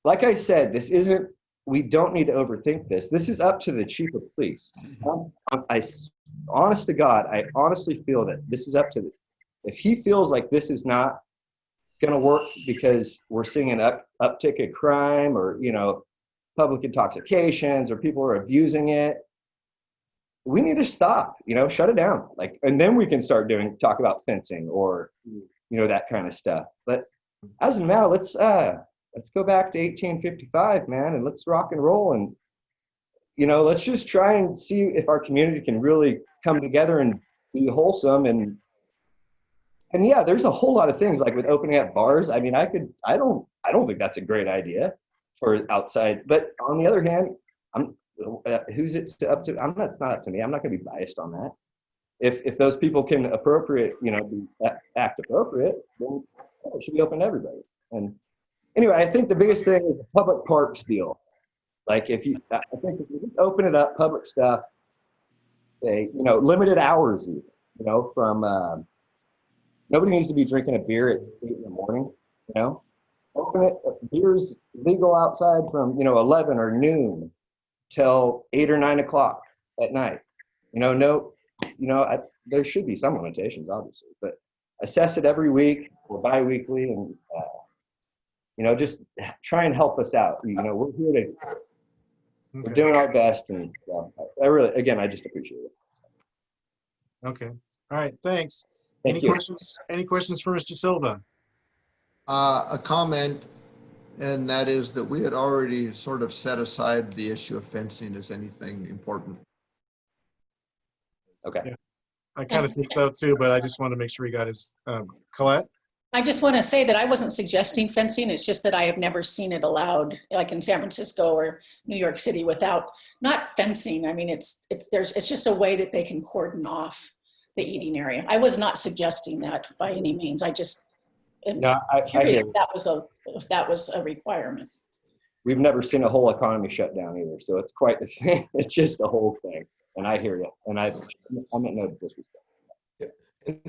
like I said, this isn't. We don't need to overthink this. This is up to the chief of police. Honest to God, I honestly feel that this is up to if he feels like this is not going to work because we're seeing an uptick of crime, or, you know, public intoxications, or people are abusing it, we need to stop, you know, shut it down. Like, and then we can start talk about fencing or, you know, that kind of stuff. But as of now, let's go back to 1855, man, and let's rock and roll. And, you know, let's just try and see if our community can really come together and be wholesome. And yeah, there's a whole lot of things like with opening up bars. I mean, I don't think that's a great idea for outside, but on the other hand, who's it up to? It's not up to me. I'm not going to be biased on that. If those people can act appropriate, then it should be open to everybody. And anyway, I think the biggest thing is the public parks deal. Like, I think if you just open it up, public stuff, you know, limited hours, even, you know, from nobody needs to be drinking a beer at 8 in the morning, you know. Open it, beer's legal outside from, you know, 11 or noon till 8 or 9 o'clock at night. You know, there should be some limitations, obviously, but assess it every week or bi-weekly, and just try and help us out. We're here to, we're Okay. doing our best, and I really, again, I just appreciate it. Okay. All right. Thanks. Thank Any you. questions? Any questions for Mr. Silva? A comment, and that is that we had already sort of set aside the issue of fencing as anything important. Okay. Yeah. I kind of think so too, but I just want to make sure he got his, Colette? I just want to say that I wasn't suggesting fencing. It's just that I have never seen it allowed, like in San Francisco or New York City, without, not fencing. I mean, it's just a way that they can cordon off the eating area. I was not suggesting that by any means. I just am No, I curious hear you. if that was a requirement. We've never seen a whole economy shut down either, so it's quite it's just the whole thing. And I hear you, and I meant no disrespect.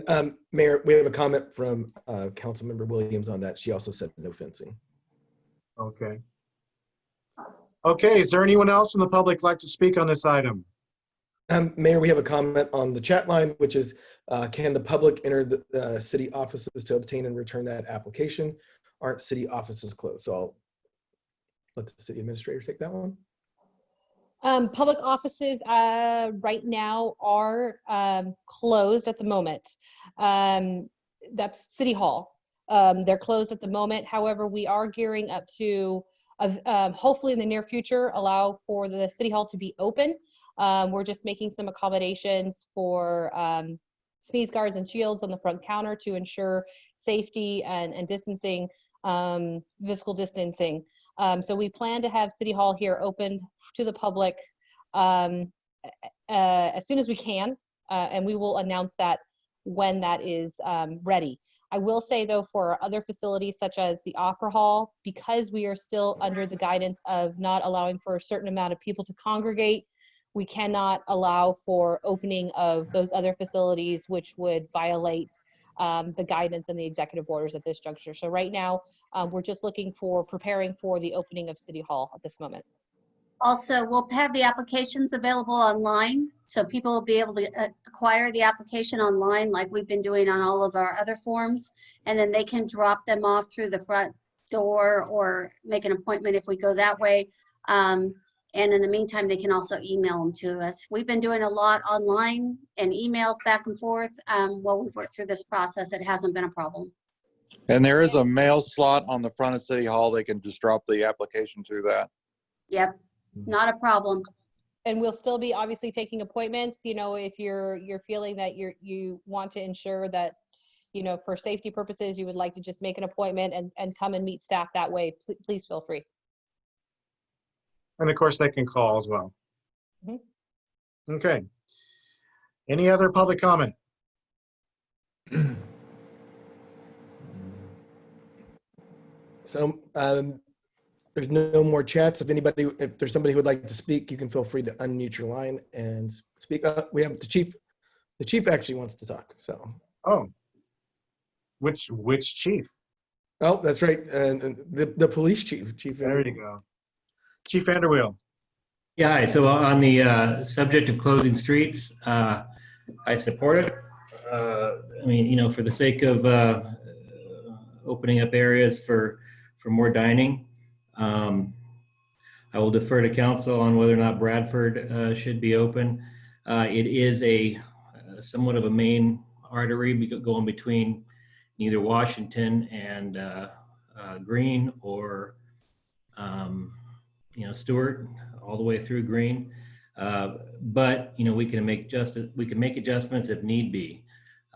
And, Mayor, we have a comment from Councilmember Williams on that. She also said no fencing. Okay. Okay, is there anyone else in the public like to speak on this item? Mayor, we have a comment on the chat line, which is, can the public enter the city offices to obtain and return that application? Aren't city offices closed? So I'll let the city administrator take that one. Public offices right now are closed at the moment. That's City Hall. They're closed at the moment. However, we are gearing up to hopefully in the near future allow for the City Hall to be open. We're just making some accommodations for sneeze guards and shields on the front counter to ensure safety and distancing, physical distancing. So we plan to have City Hall here open to the public as soon as we can, and we will announce that when that is ready. I will say though, for other facilities such as the Opera Hall, because we are still under the guidance of not allowing for a certain amount of people to congregate, we cannot allow for opening of those other facilities, which would violate the guidance and the executive orders at this juncture. So right now, we're just preparing for the opening of City Hall at this moment. Also, we'll have the applications available online, so people will be able to acquire the application online like we've been doing on all of our other forms, and then they can drop them off through the front door or make an appointment if we go that way. And in the meantime, they can also email them to us. We've been doing a lot online and emails back and forth. While we've worked through this process, it hasn't been a problem. And there is a mail slot on the front of City Hall. They can just drop the application through that. Yep, not a problem. And we'll still be obviously taking appointments, if you're feeling that you want to ensure that, for safety purposes, you would like to just make an appointment and come and meet staff that way, please feel free. And of course, they can call as well. Mm-hmm. Okay. Any other public comment? So there's no more chats. If there's somebody who would like to speak, you can feel free to unmute your line and speak. We have the chief. The chief actually wants to talk. So. Oh. Which chief? Oh, that's right. And the police chief. There you go. Chief Vanderweel. Yeah, hi. So on the subject of closing streets, I support it. I mean, for the sake of opening up areas for more dining, I will defer to council on whether or not Bradford should be open. It is somewhat of a main artery going between either Washington and Green or Stewart all the way through Green. But we can make adjustments if need be.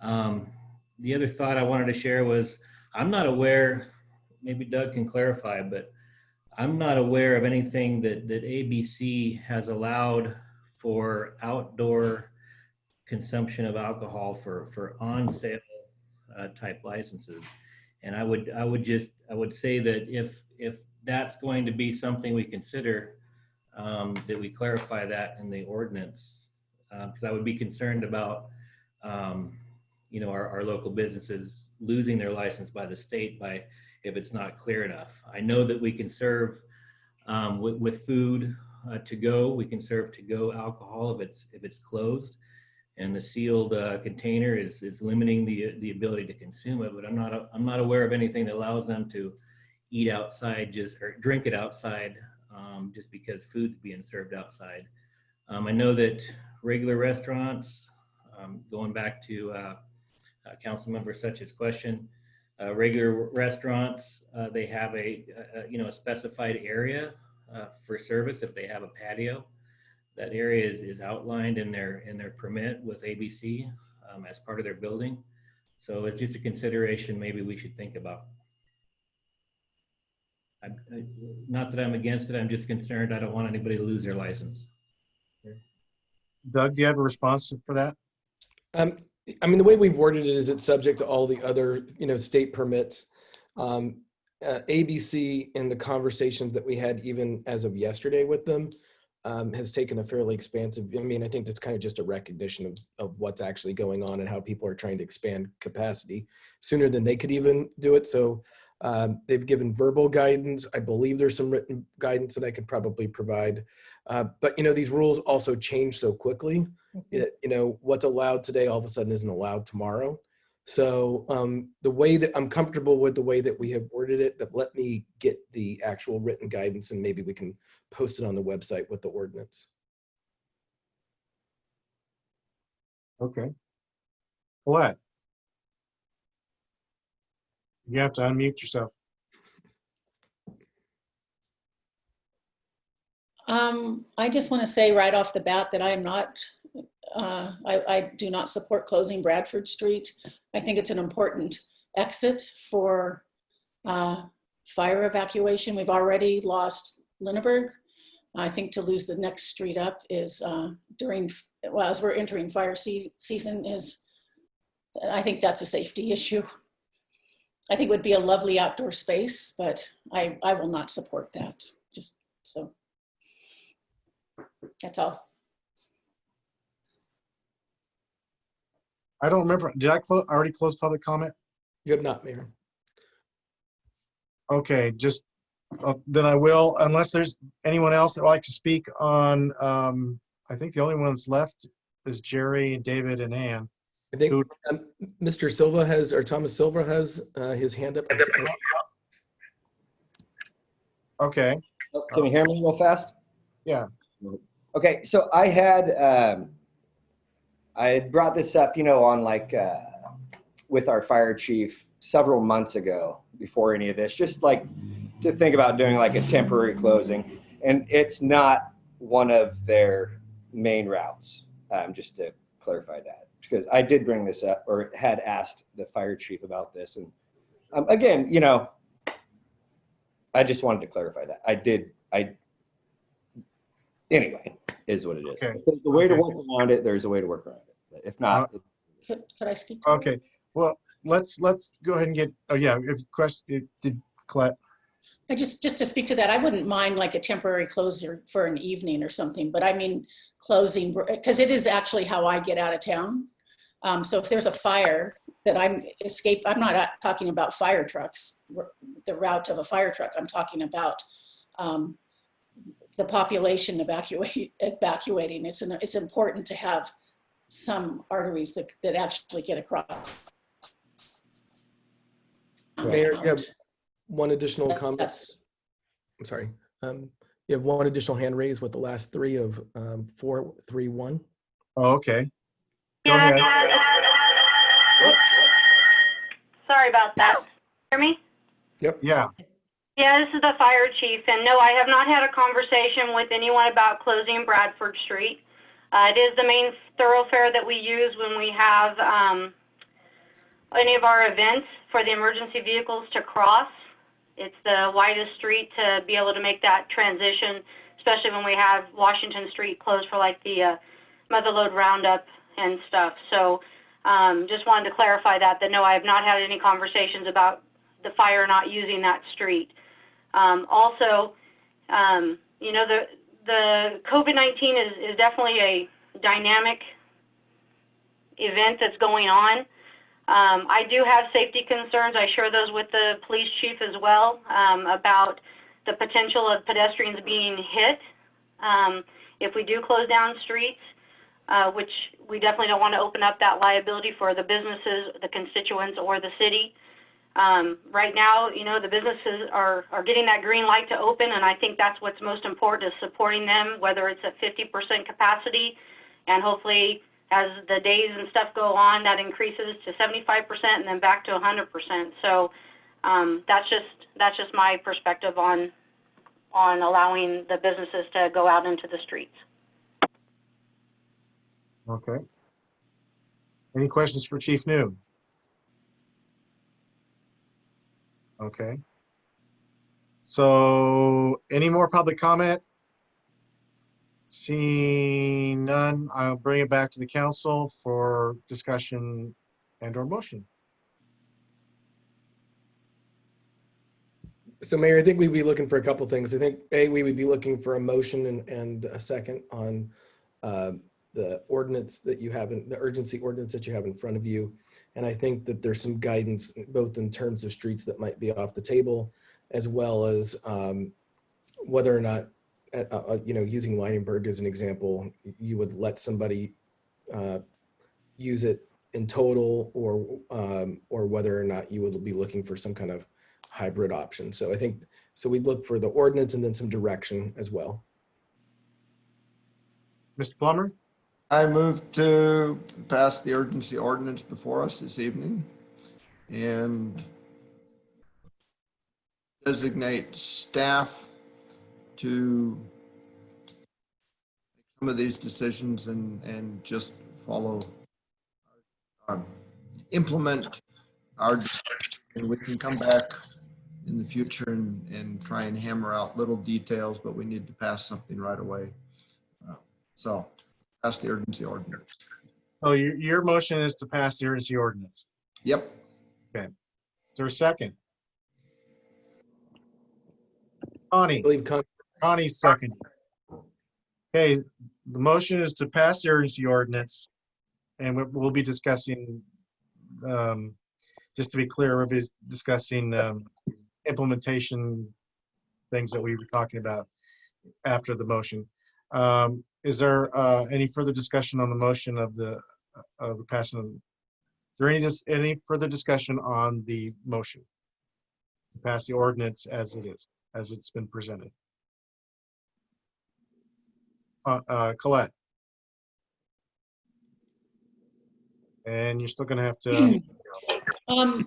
The other thought I wanted to share was I'm not aware, maybe Doug can clarify, but I'm not aware of anything that ABC has allowed for outdoor consumption of alcohol for on sale type licenses. And I would say that if that's going to be something we consider, that we clarify that in the ordinance, because I would be concerned about our local businesses losing their license by the state if it's not clear enough. I know that we can serve with food to go. We can serve to go alcohol if it's closed, and the sealed container is limiting the ability to consume it. But I'm not aware of anything that allows them to eat outside or drink it outside just because food's being served outside. I know that regular restaurants, going back to Councilmember Such's question, regular restaurants, they have a specified area for service if they have a patio. That area is outlined in their permit with ABC as part of their building. So it's just a consideration maybe we should think about. Not that I'm against it, I'm just concerned I don't want anybody to lose their license. Doug, do you have a response for that? I mean, the way we've worded it is it's subject to all the other, state permits. ABC in the conversations that we had even as of yesterday with them has taken a fairly expansive, I think that's kind of just a recognition of what's actually going on and how people are trying to expand capacity sooner than they could even do it. So they've given verbal guidance. I believe there's some written guidance that I could probably provide. But these rules also change so quickly. What's allowed today all of a sudden isn't allowed tomorrow. So the way that I'm comfortable with the way that we have worded it, but let me get the actual written guidance and maybe we can post it on the website with the ordinance. Okay. What? You have to unmute yourself. I just want to say right off the bat that I am not, I do not support closing Bradford Street. I think it's an important exit for fire evacuation. We've already lost Linneberg. I think to lose the next street up is as we're entering fire season I think that's a safety issue. I think it would be a lovely outdoor space, but I will not support that. Just so. That's all. I don't remember. Did I already close public comment? You have not, Mayor. Okay, just then I will, unless there's anyone else that would like to speak on, I think the only ones left is Jerry, David, and Ann. I think Mr. Silva Thomas Silva has his hand up. Okay. Can you hear me real fast? Yeah. Okay, so I had brought this up, on with our fire chief several months ago before any of this, just to think about doing a temporary closing. And it's not one of their main routes, just to clarify that, because I did bring this up or had asked the fire chief about this. And again, I just wanted to clarify that. Anyway, is what it is. Okay. If there's a way to work around it, there's a way to work around it. But if not, Could I speak to okay. Well, let's go ahead and get. Oh yeah. If question did Colette. just to speak to that, I wouldn't mind a temporary closure for an evening or something, but I mean closing because it is actually how I get out of town. So if there's a fire that I'm not talking about fire trucks, the route of a fire truck. I'm talking about the population evacuating. It's important to have some arteries that actually get across. Mayor, you have one additional comment. I'm sorry. You have one additional hand raised with the last three of 431. Oh, okay. Go ahead. Whoops. Sorry about that. Hear me? Yep. Yeah. Yeah, this is the fire chief, and no, I have not had a conversation with anyone about closing Bradford Street. It is the main thoroughfare that we use when we have any of our events for the emergency vehicles to cross. It's the widest street to be able to make that transition, especially when we have Washington Street closed for the Motherlode Roundup and stuff. So just wanted to clarify that no, I have not had any conversations about the fire not using that street. Also, the COVID-19 is definitely a dynamic event that's going on. I do have safety concerns. I share those with the police chief as well about the potential of pedestrians being hit if we do close down streets, which we definitely don't want to open up that liability for the businesses, the constituents, or the city. Right now, the businesses are getting that green light to open, and I think that's what's most important, is supporting them, whether it's at 50% capacity, and hopefully as the days and stuff go on, that increases to 75% and then back to 100%. So that's just my perspective on allowing the businesses to go out into the streets. Okay. Any questions for Chief New? Okay. So any more public comment? Seeing none, I'll bring it back to the council for discussion and or motion. So Mayor, I think we'd be looking for a couple things. I think we would be looking for a motion and a second on the ordinance that you have, the urgency ordinance that you have in front of you. And I think that there's some guidance both in terms of streets that might be off the table, as well as whether or not, using Leidenberg as an example, you would let somebody use it in total, or whether or not you would be looking for some kind of hybrid option. So I think, we'd look for the ordinance and then some direction as well. Mr. Plummer? I move to pass the urgency ordinance before us this evening and designate staff to make some of these decisions and just follow, implement our, and we can come back in the future and try and hammer out little details, but we need to pass something right away. So pass the urgency ordinance. Oh, your motion is to pass the urgency ordinance. Yep. Okay. Is there a second? I Connie? believe Connie's second. Okay, the motion is to pass the urgency ordinance, and we'll be discussing, just to be clear, we'll be discussing implementation things that we were talking about after the motion. Is there any further discussion on the motion of the passing? Is there any further discussion on the motion to pass the ordinance as it is, as it's been presented? Colette? And you're still going to have to. I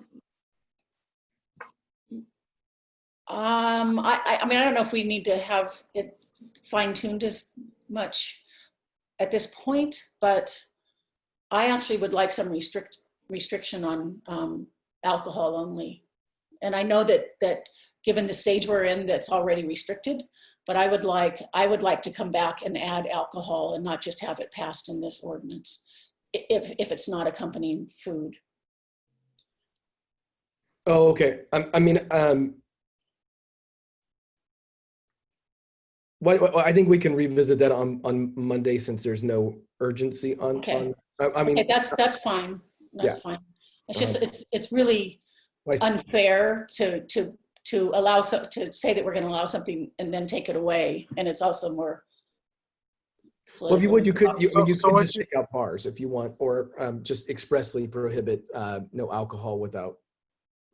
mean, I don't know if we need to have it fine-tuned as much at this point, but I actually would like some restriction on alcohol only. And I know that given the stage we're in, that's already restricted, but I would like to come back and add alcohol and not just have it passed in this ordinance if it's not accompanying food. Oh, okay. I think we can revisit that on Monday, since there's no urgency on. Okay. Okay, that's fine. That's fine. It's just it's really unfair to say that we're going to allow something and then take it away, and it's also more. Well, if you would, you could just you, take out bars if you want, or just expressly prohibit no alcohol without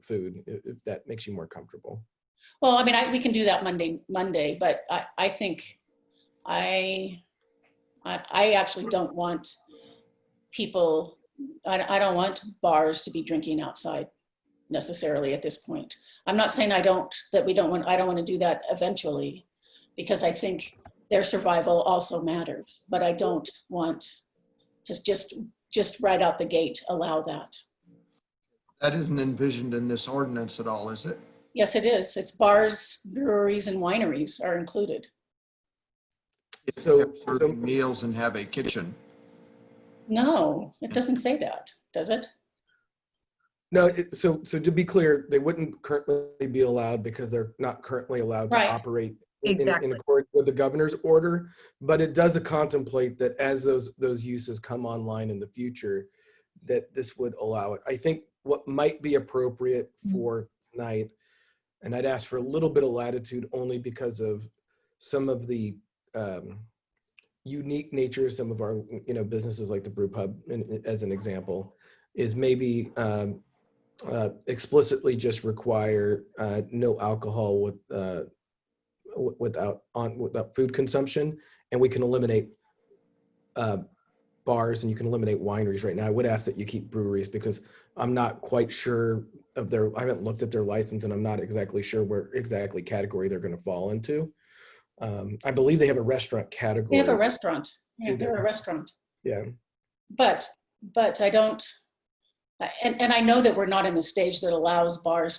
food, if that makes you more comfortable. Well, I mean, we can do that Monday, but I think I actually don't want people. I don't want bars to be drinking outside necessarily at this point. I'm not saying I don't want to do that eventually, because I think their survival also matters. But I don't want just right out the gate allow that. That isn't envisioned in this ordinance at all, is it? Yes, it is. It's bars, breweries, and wineries are included. If they're serving meals and have a kitchen. No, it doesn't say that, does it? No, so to be clear, they wouldn't currently be allowed because they're not currently allowed to operate in accordance with the governor's order. But it does contemplate that as those uses come online in the future, that this would allow it. I think what might be appropriate for tonight, and I'd ask for a little bit of latitude only because of some of the unique nature of some of our businesses, like the brew pub, as an example, is maybe explicitly just require no alcohol without food consumption, and we can eliminate bars and you can eliminate wineries right now. I would ask that you keep breweries because I'm not quite sure of I haven't looked at their license and I'm not exactly sure where exactly category they're going to fall into. I believe they have a restaurant category. They have a restaurant. Yeah, they're a restaurant. Yeah. But I don't, and I know that we're not in the stage that allows bars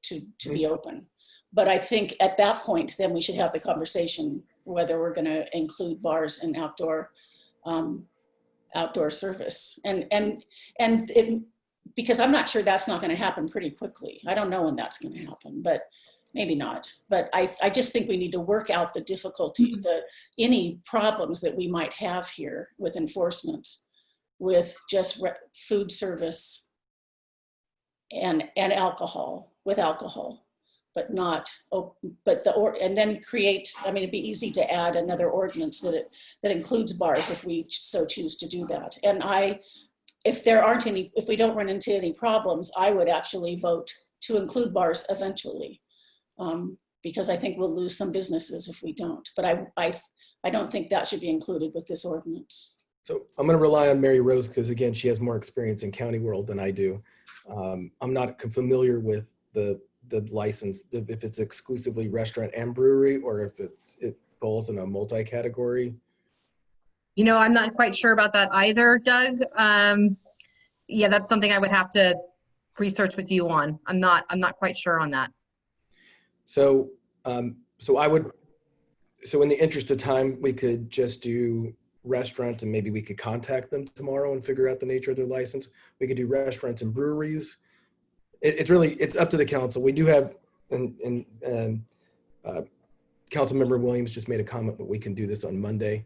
to be open. But I think at that point, then we should have the conversation whether we're going to include bars and outdoor service. Because I'm not sure that's not going to happen pretty quickly. I don't know when that's going to happen, but maybe not. But I just think we need to work out the difficulty, any problems that we might have here with enforcement, with just food service and alcohol, with alcohol. But not, and then create, I mean, it'd be easy to add another ordinance that includes bars if we so choose to do that. And if we don't run into any problems, I would actually vote to include bars eventually. Because I think we'll lose some businesses if we don't. But I don't think that should be included with this ordinance. So I'm going to rely on Mary Rose because again, she has more experience in county world than I do. I'm not familiar with the license, if it's exclusively restaurant and brewery, or if it falls in a multi-category. You know, I'm not quite sure about that either, Doug. Yeah, that's something I would have to research with you on. I'm not quite sure on that. So, so in the interest of time, we could just do restaurants and maybe we could contact them tomorrow and figure out the nature of their license. We could do restaurants and breweries. It's up to the council. We do have, and Councilmember Williams just made a comment that we can do this on Monday.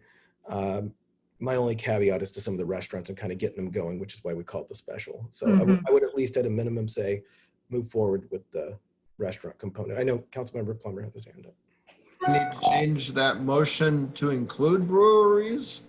My only caveat is to some of the restaurants and kind of getting them going, which is why we call it the special. So I would at least at a minimum say, move forward with the restaurant component. I know Councilmember Plummer has his hand up. We need to change that motion to include breweries,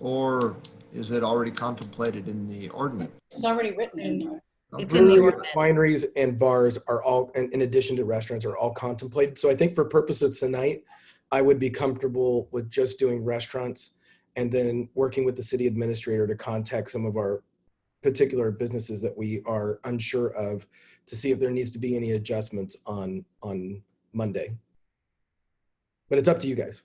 or is it already contemplated in the ordinance? It's already written in there. It's in the ordinance. Wineries and bars are all, in addition to restaurants, are all contemplated. So I think for purposes tonight, I would be comfortable with just doing restaurants and then working with the city administrator to contact some of our particular businesses that we are unsure of to see if there needs to be any adjustments on Monday. But it's up to you guys.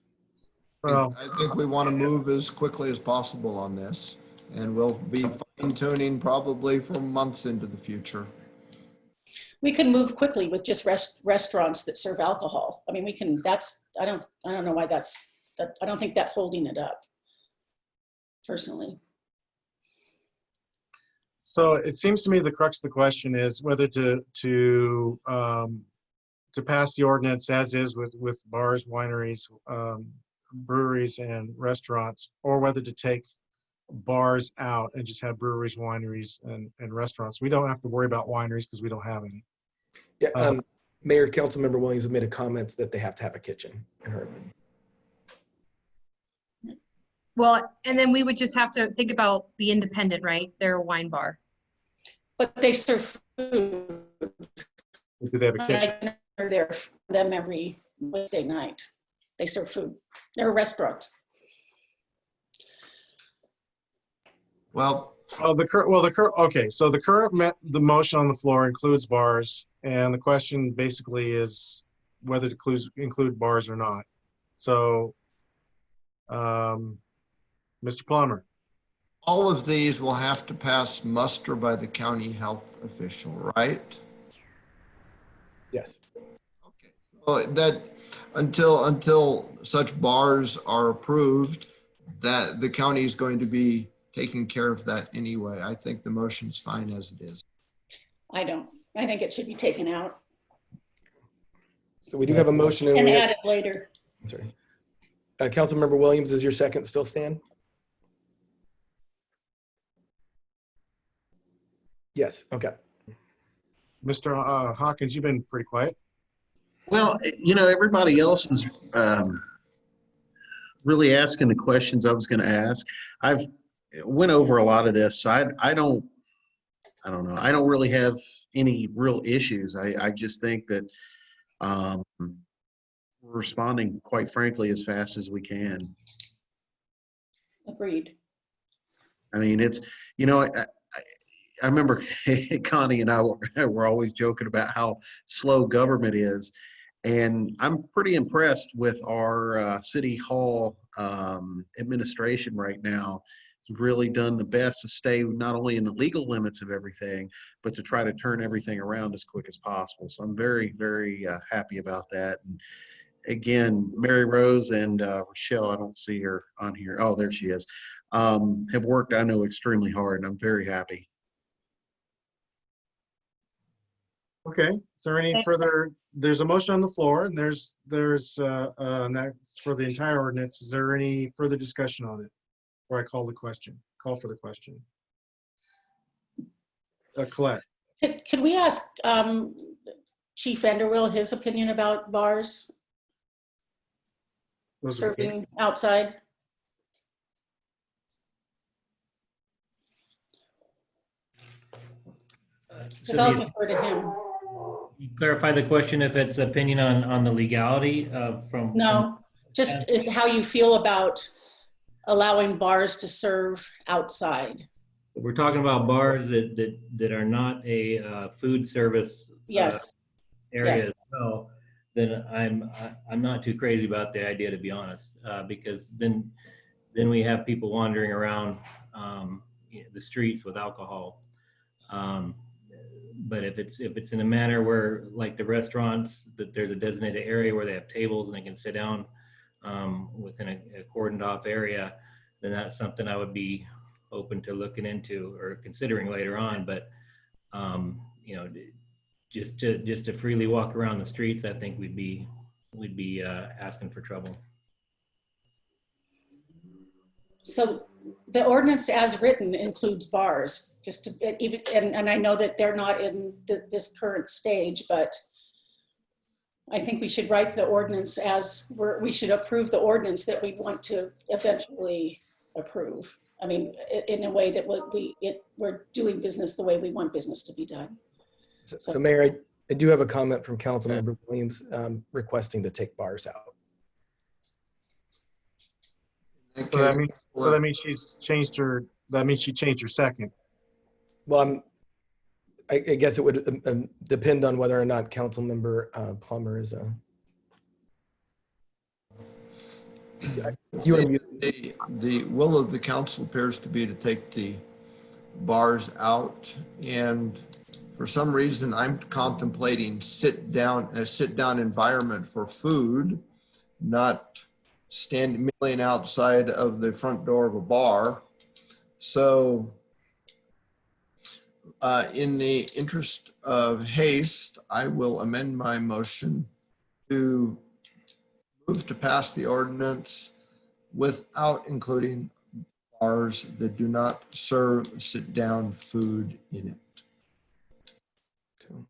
Well, I think we want to move as quickly as possible on this, and we'll be fine tuning probably for months into the future. We can move quickly with just restaurants that serve alcohol. I mean, we can, I don't know why I don't think that's holding it up, personally. So it seems to me the crux of the question is whether to pass the ordinance as is with bars, wineries, breweries, and restaurants, or whether to take bars out and just have breweries, wineries, and restaurants. We don't have to worry about wineries because we don't have any. Yeah, Mayor, Councilmember Williams have made a comment that they have to have a kitchen in her opinion. Well, and then we would just have to think about the independent, right? They're a wine bar. But they serve food. Do they have a kitchen? They're there for them every Wednesday night. They serve food. They're a restaurant. Well, okay. So the motion on the floor includes bars, and the question basically is whether to include bars or not. So, Mr. Plummer. all of these will have to pass muster by the county health official, right? Yes. Okay. So that until such bars are approved, that the county is going to be taking care of that anyway. I think the motion's fine as it is. I don't. I think it should be taken out So we do have a motion and we have, added later. I'm sorry. Councilmember Williams, is your second still stand? Yes, okay. Mr. Hawkins, you've been pretty quiet. Well, you know, everybody else is really asking the questions I was going to ask. I've went over a lot of this, so I don't I don't know. I don't really have any real issues. I just think that we're responding, quite frankly, as fast as we can. Agreed. I mean, it's, you know, I remember Connie and I were always joking about how slow government is. And I'm pretty impressed with our city hall administration right now. It's really done the best to stay not only in the legal limits of everything, but to try to turn everything around as quick as possible. So I'm very, very happy about that. And again, Mary Rose and Rochelle, I don't see her on here. Oh, there she is. Have worked, I know, extremely hard, and I'm very happy. Okay, is there any further, there's a motion on the floor, and there's and that's for the entire ordinance. Is there any further discussion on it? Before I call for the question. Colette. Could we ask Chief Vanderwill his opinion about bars serving outside? Because I'll defer to him. Clarify the question if it's opinion on the legality of from. No, just how you feel about allowing bars to serve outside. We're talking about bars that are not a food service Yes. area Yes. as well. Then I'm not too crazy about the idea, to be honest, because then we have people wandering around the streets with alcohol. But if it's in a manner where, like the restaurants, that there's a designated area where they have tables and they can sit down within a cordoned off area, then that's something I would be open to looking into or considering later on. But you know, just to freely walk around the streets, I think we'd be asking for trouble. So the ordinance as written includes bars, just to even, and I know that they're not in this current stage, but I think we should write the ordinance as we should approve the ordinance that we want to eventually approve. I mean, in a way that we're doing business the way we want business to be done. So Mayor, I do have a comment from Councilmember Williams requesting to take bars out. So that means she's changed her. That means she changed her second. Well, I guess it would depend on whether or not Councilmember Plummer is a. The will of the council appears to be to take the bars out, and for some reason I'm contemplating a sit down environment for food, not milling outside of the front door of a bar. So in the interest of haste, I will amend my motion to move to pass the ordinance without including bars that do not serve sit-down food in it. So,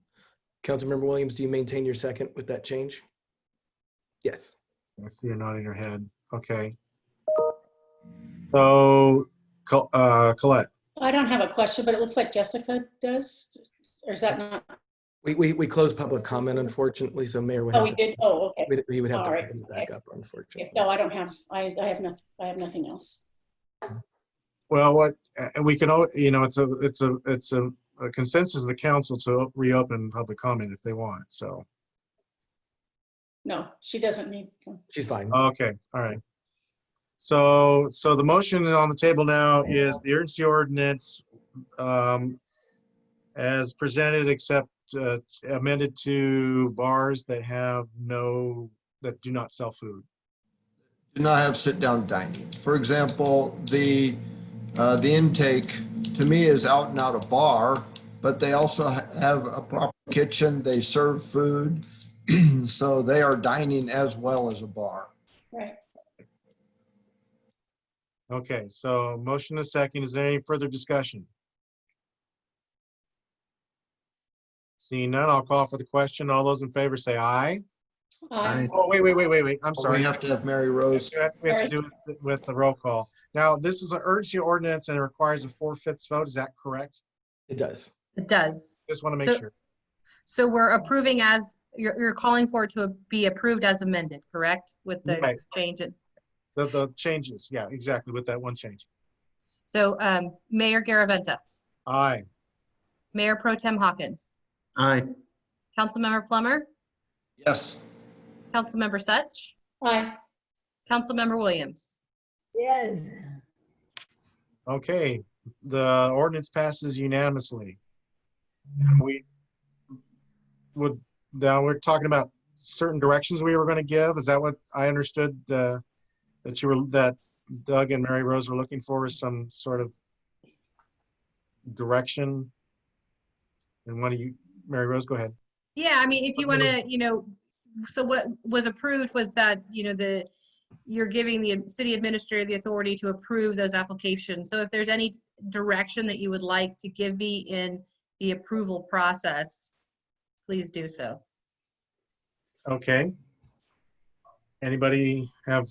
Councilmember Williams, do you maintain your second with that change? Yes. I see you're nodding your head. Okay. So, Colette. I don't have a question, but it looks like Jessica does. Or is that not? We closed public comment, unfortunately, so Mayor would Oh, have we did. Oh, okay. he would have to All right. open it back up, unfortunately. No, I don't have. I have nothing else. Well, what we can, you know, it's a consensus of the council to reopen public comment if they want. So. No, she doesn't need. She's fine. Okay. All right. So the motion on the table now is the urgency ordinance as presented, except amended to bars that do not sell food. Do not have sit-down dining. For example, the intake to me is out and out a bar, but they also have a proper kitchen. They serve food, so they are dining as well as a bar. Right. Okay, so motion a second. Is there any further discussion? Seeing none, I'll call for the question. All those in favor say aye. Aye. Oh, wait. I'm sorry. We have to have Mary Rose. We have to do it with the roll call. Now, this is an urgency ordinance and it requires a 4/5 vote. Is that correct? It does. It does. Just want to make So- sure. So we're approving as, you're calling for it to be approved as amended, correct? With the Right. change in. The changes, yeah, exactly, with that one change. So Mayor Garaventa, Aye. Mayor Pro Tem Hawkins, Aye. Councilmember Plummer, Yes. Councilmember Such, Aye. Councilmember Williams. Yes. Okay, the ordinance passes unanimously. We would, now we're talking about certain directions we were going to give. Is that what I understood that Doug and Mary Rose were looking for, is some sort of direction? And one of you, Mary Rose, go ahead. Yeah, I mean, if you want to, so what was approved was that, you're giving the city administrator the authority to approve those applications. So if there's any direction that you would like to give me in the approval process, please do so. Okay. Anybody have,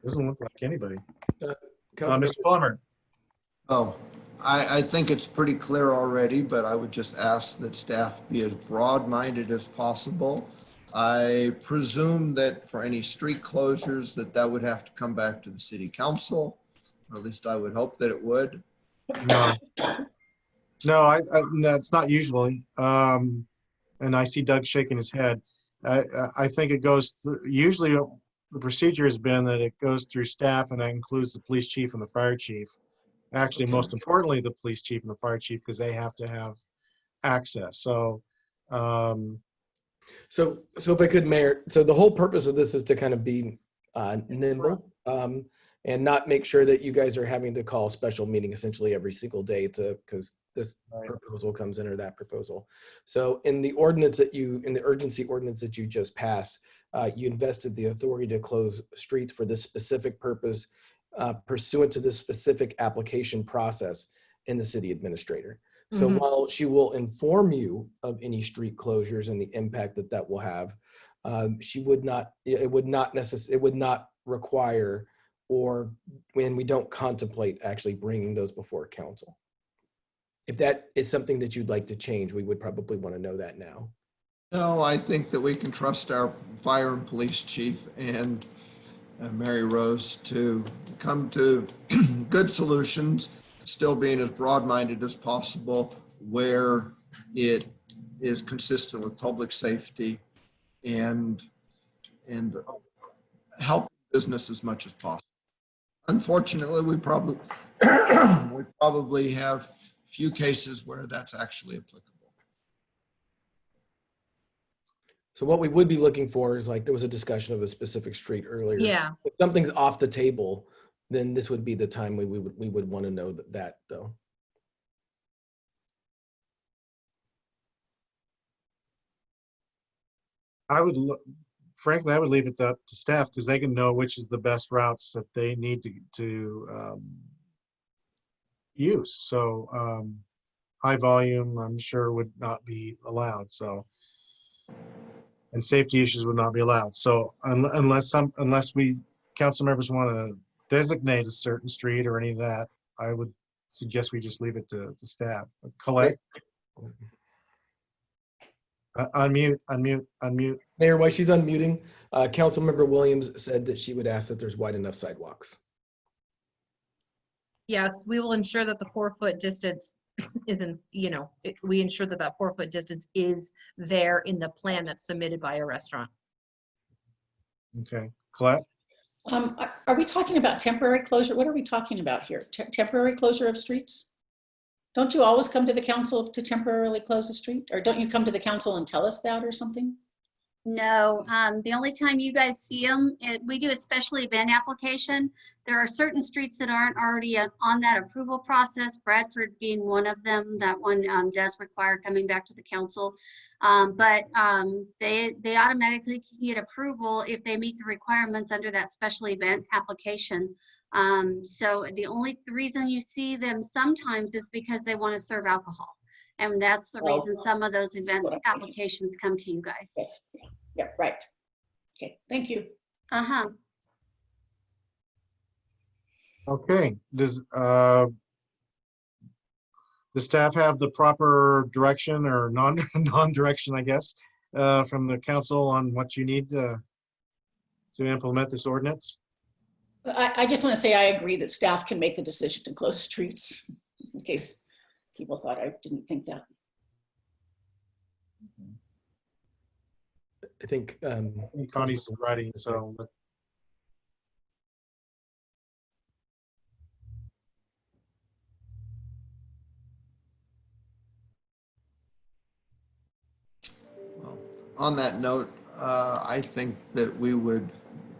doesn't look like anybody. Councilmember- Mr. Plummer. Oh, I think it's pretty clear already, but I would just ask that staff be as broad-minded as possible. I presume that for any street closures, that would have to come back to the city council, or at least I would hope that it would. No. No, that's not usually. And I see Doug shaking his head. I think it goes through, usually the procedure has been that it goes through staff, and that includes the police chief and the fire chief. Actually, most importantly, the police chief and the fire chief, because they have to have access. So, So if I could, Mayor, so the whole purpose of this is to kind of be nimble and not make sure that you guys are having to call a special meeting essentially every single day because this proposal comes in or that proposal. So in the ordinance in the urgency ordinance that you just passed, you invested the authority to close streets for this specific purpose pursuant to this specific application process in the city administrator. So while she will inform you of any street closures and the impact that will have, it would not require, or when we don't contemplate actually bringing those before council. If that is something that you'd like to change, we would probably want to know that now. No, I think that we can trust our fire and police chief and Mary Rose to come to good solutions, still being as broad-minded as possible where it is consistent with public safety and help business as much as possible. Unfortunately, we probably have few cases where that's actually applicable. So what we would be looking for is, like, there was a discussion of a specific street earlier. Yeah. If something's off the table, then this would be the time we would want to know that though. Frankly, I would leave it up to staff, because they can know which is the best routes that they need to use. So high volume, I'm sure, would not be allowed. So, and safety issues would not be allowed. So unless we council members want to designate a certain street or any of that, I would suggest we just leave it to staff. Colette? Unmute. Mayor, while she's unmuting, Councilmember Williams said that she would ask that there's wide enough sidewalks. Yes, we will ensure that the 4-foot distance isn't, we ensure that 4-foot distance is there in the plan that's submitted by a restaurant. Okay. Colette? Are we talking about temporary closure? What are we talking about here? Temporary closure of streets? Don't you always come to the council to temporarily close a street? Or don't you come to the council and tell us that or something? No, the only time you guys see them, we do a special event application. There are certain streets that aren't already on that approval process, Bradford being one of them. That one does require coming back to the council. But they automatically can get approval if they meet the requirements under that special event application. So the only reason you see them sometimes is because they want to serve alcohol. And that's the reason some of those event applications come to you guys. Yes. Yeah, right. Okay, thank you. Okay, does the staff have the proper direction or non-direction, I guess, from the council on what you need to implement this ordinance? I just want to say I agree that staff can make the decision to close streets, in case people thought I didn't think that. I think Connie's writing, so. Well, on that note, I think that we would,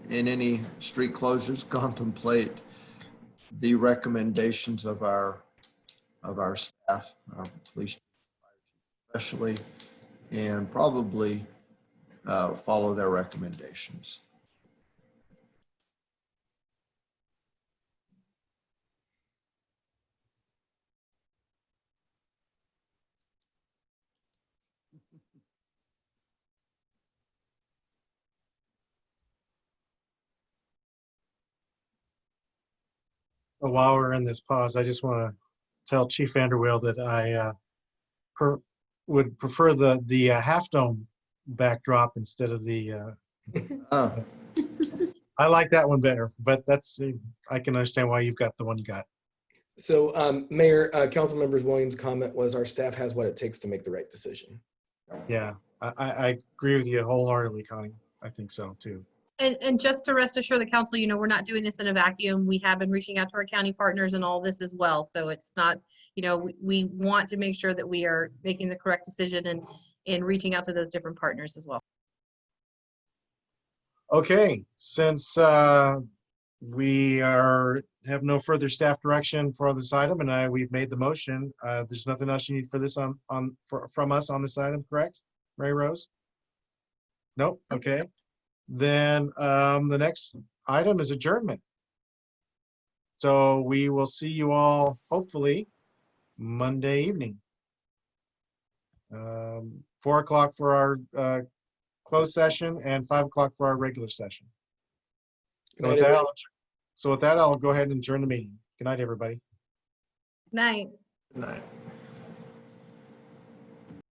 in any street closures, contemplate the recommendations of our staff, our police, especially, and probably follow their recommendations. While we're in this pause, I just want to tell Chief Vanderweel that I would prefer the half dome backdrop instead of the. I like that one better, but that's I can understand why you've got the one you got. so. Mayor, Council Members Williams' comment was our staff has what it takes to make the right decision. Yeah, I agree with you wholeheartedly, Connie. I think so too. And just to rest assure the council, we're not doing this in a vacuum. We have been reaching out to our county partners and all this as well. So it's not, we want to make sure that we are making the correct decision and in reaching out to those different partners as well. Okay, since we have no further staff direction for this item, and we've made the motion, there's nothing else you need for this from us on this item, correct, Mary Rose? Nope. Okay. Then the next item is adjournment. So we will see you all hopefully Monday evening. 4 o'clock for our closed session and 5 o'clock for our regular session. So with that, I'll go ahead and adjourn the meeting. Good night, everybody. Night. Good night.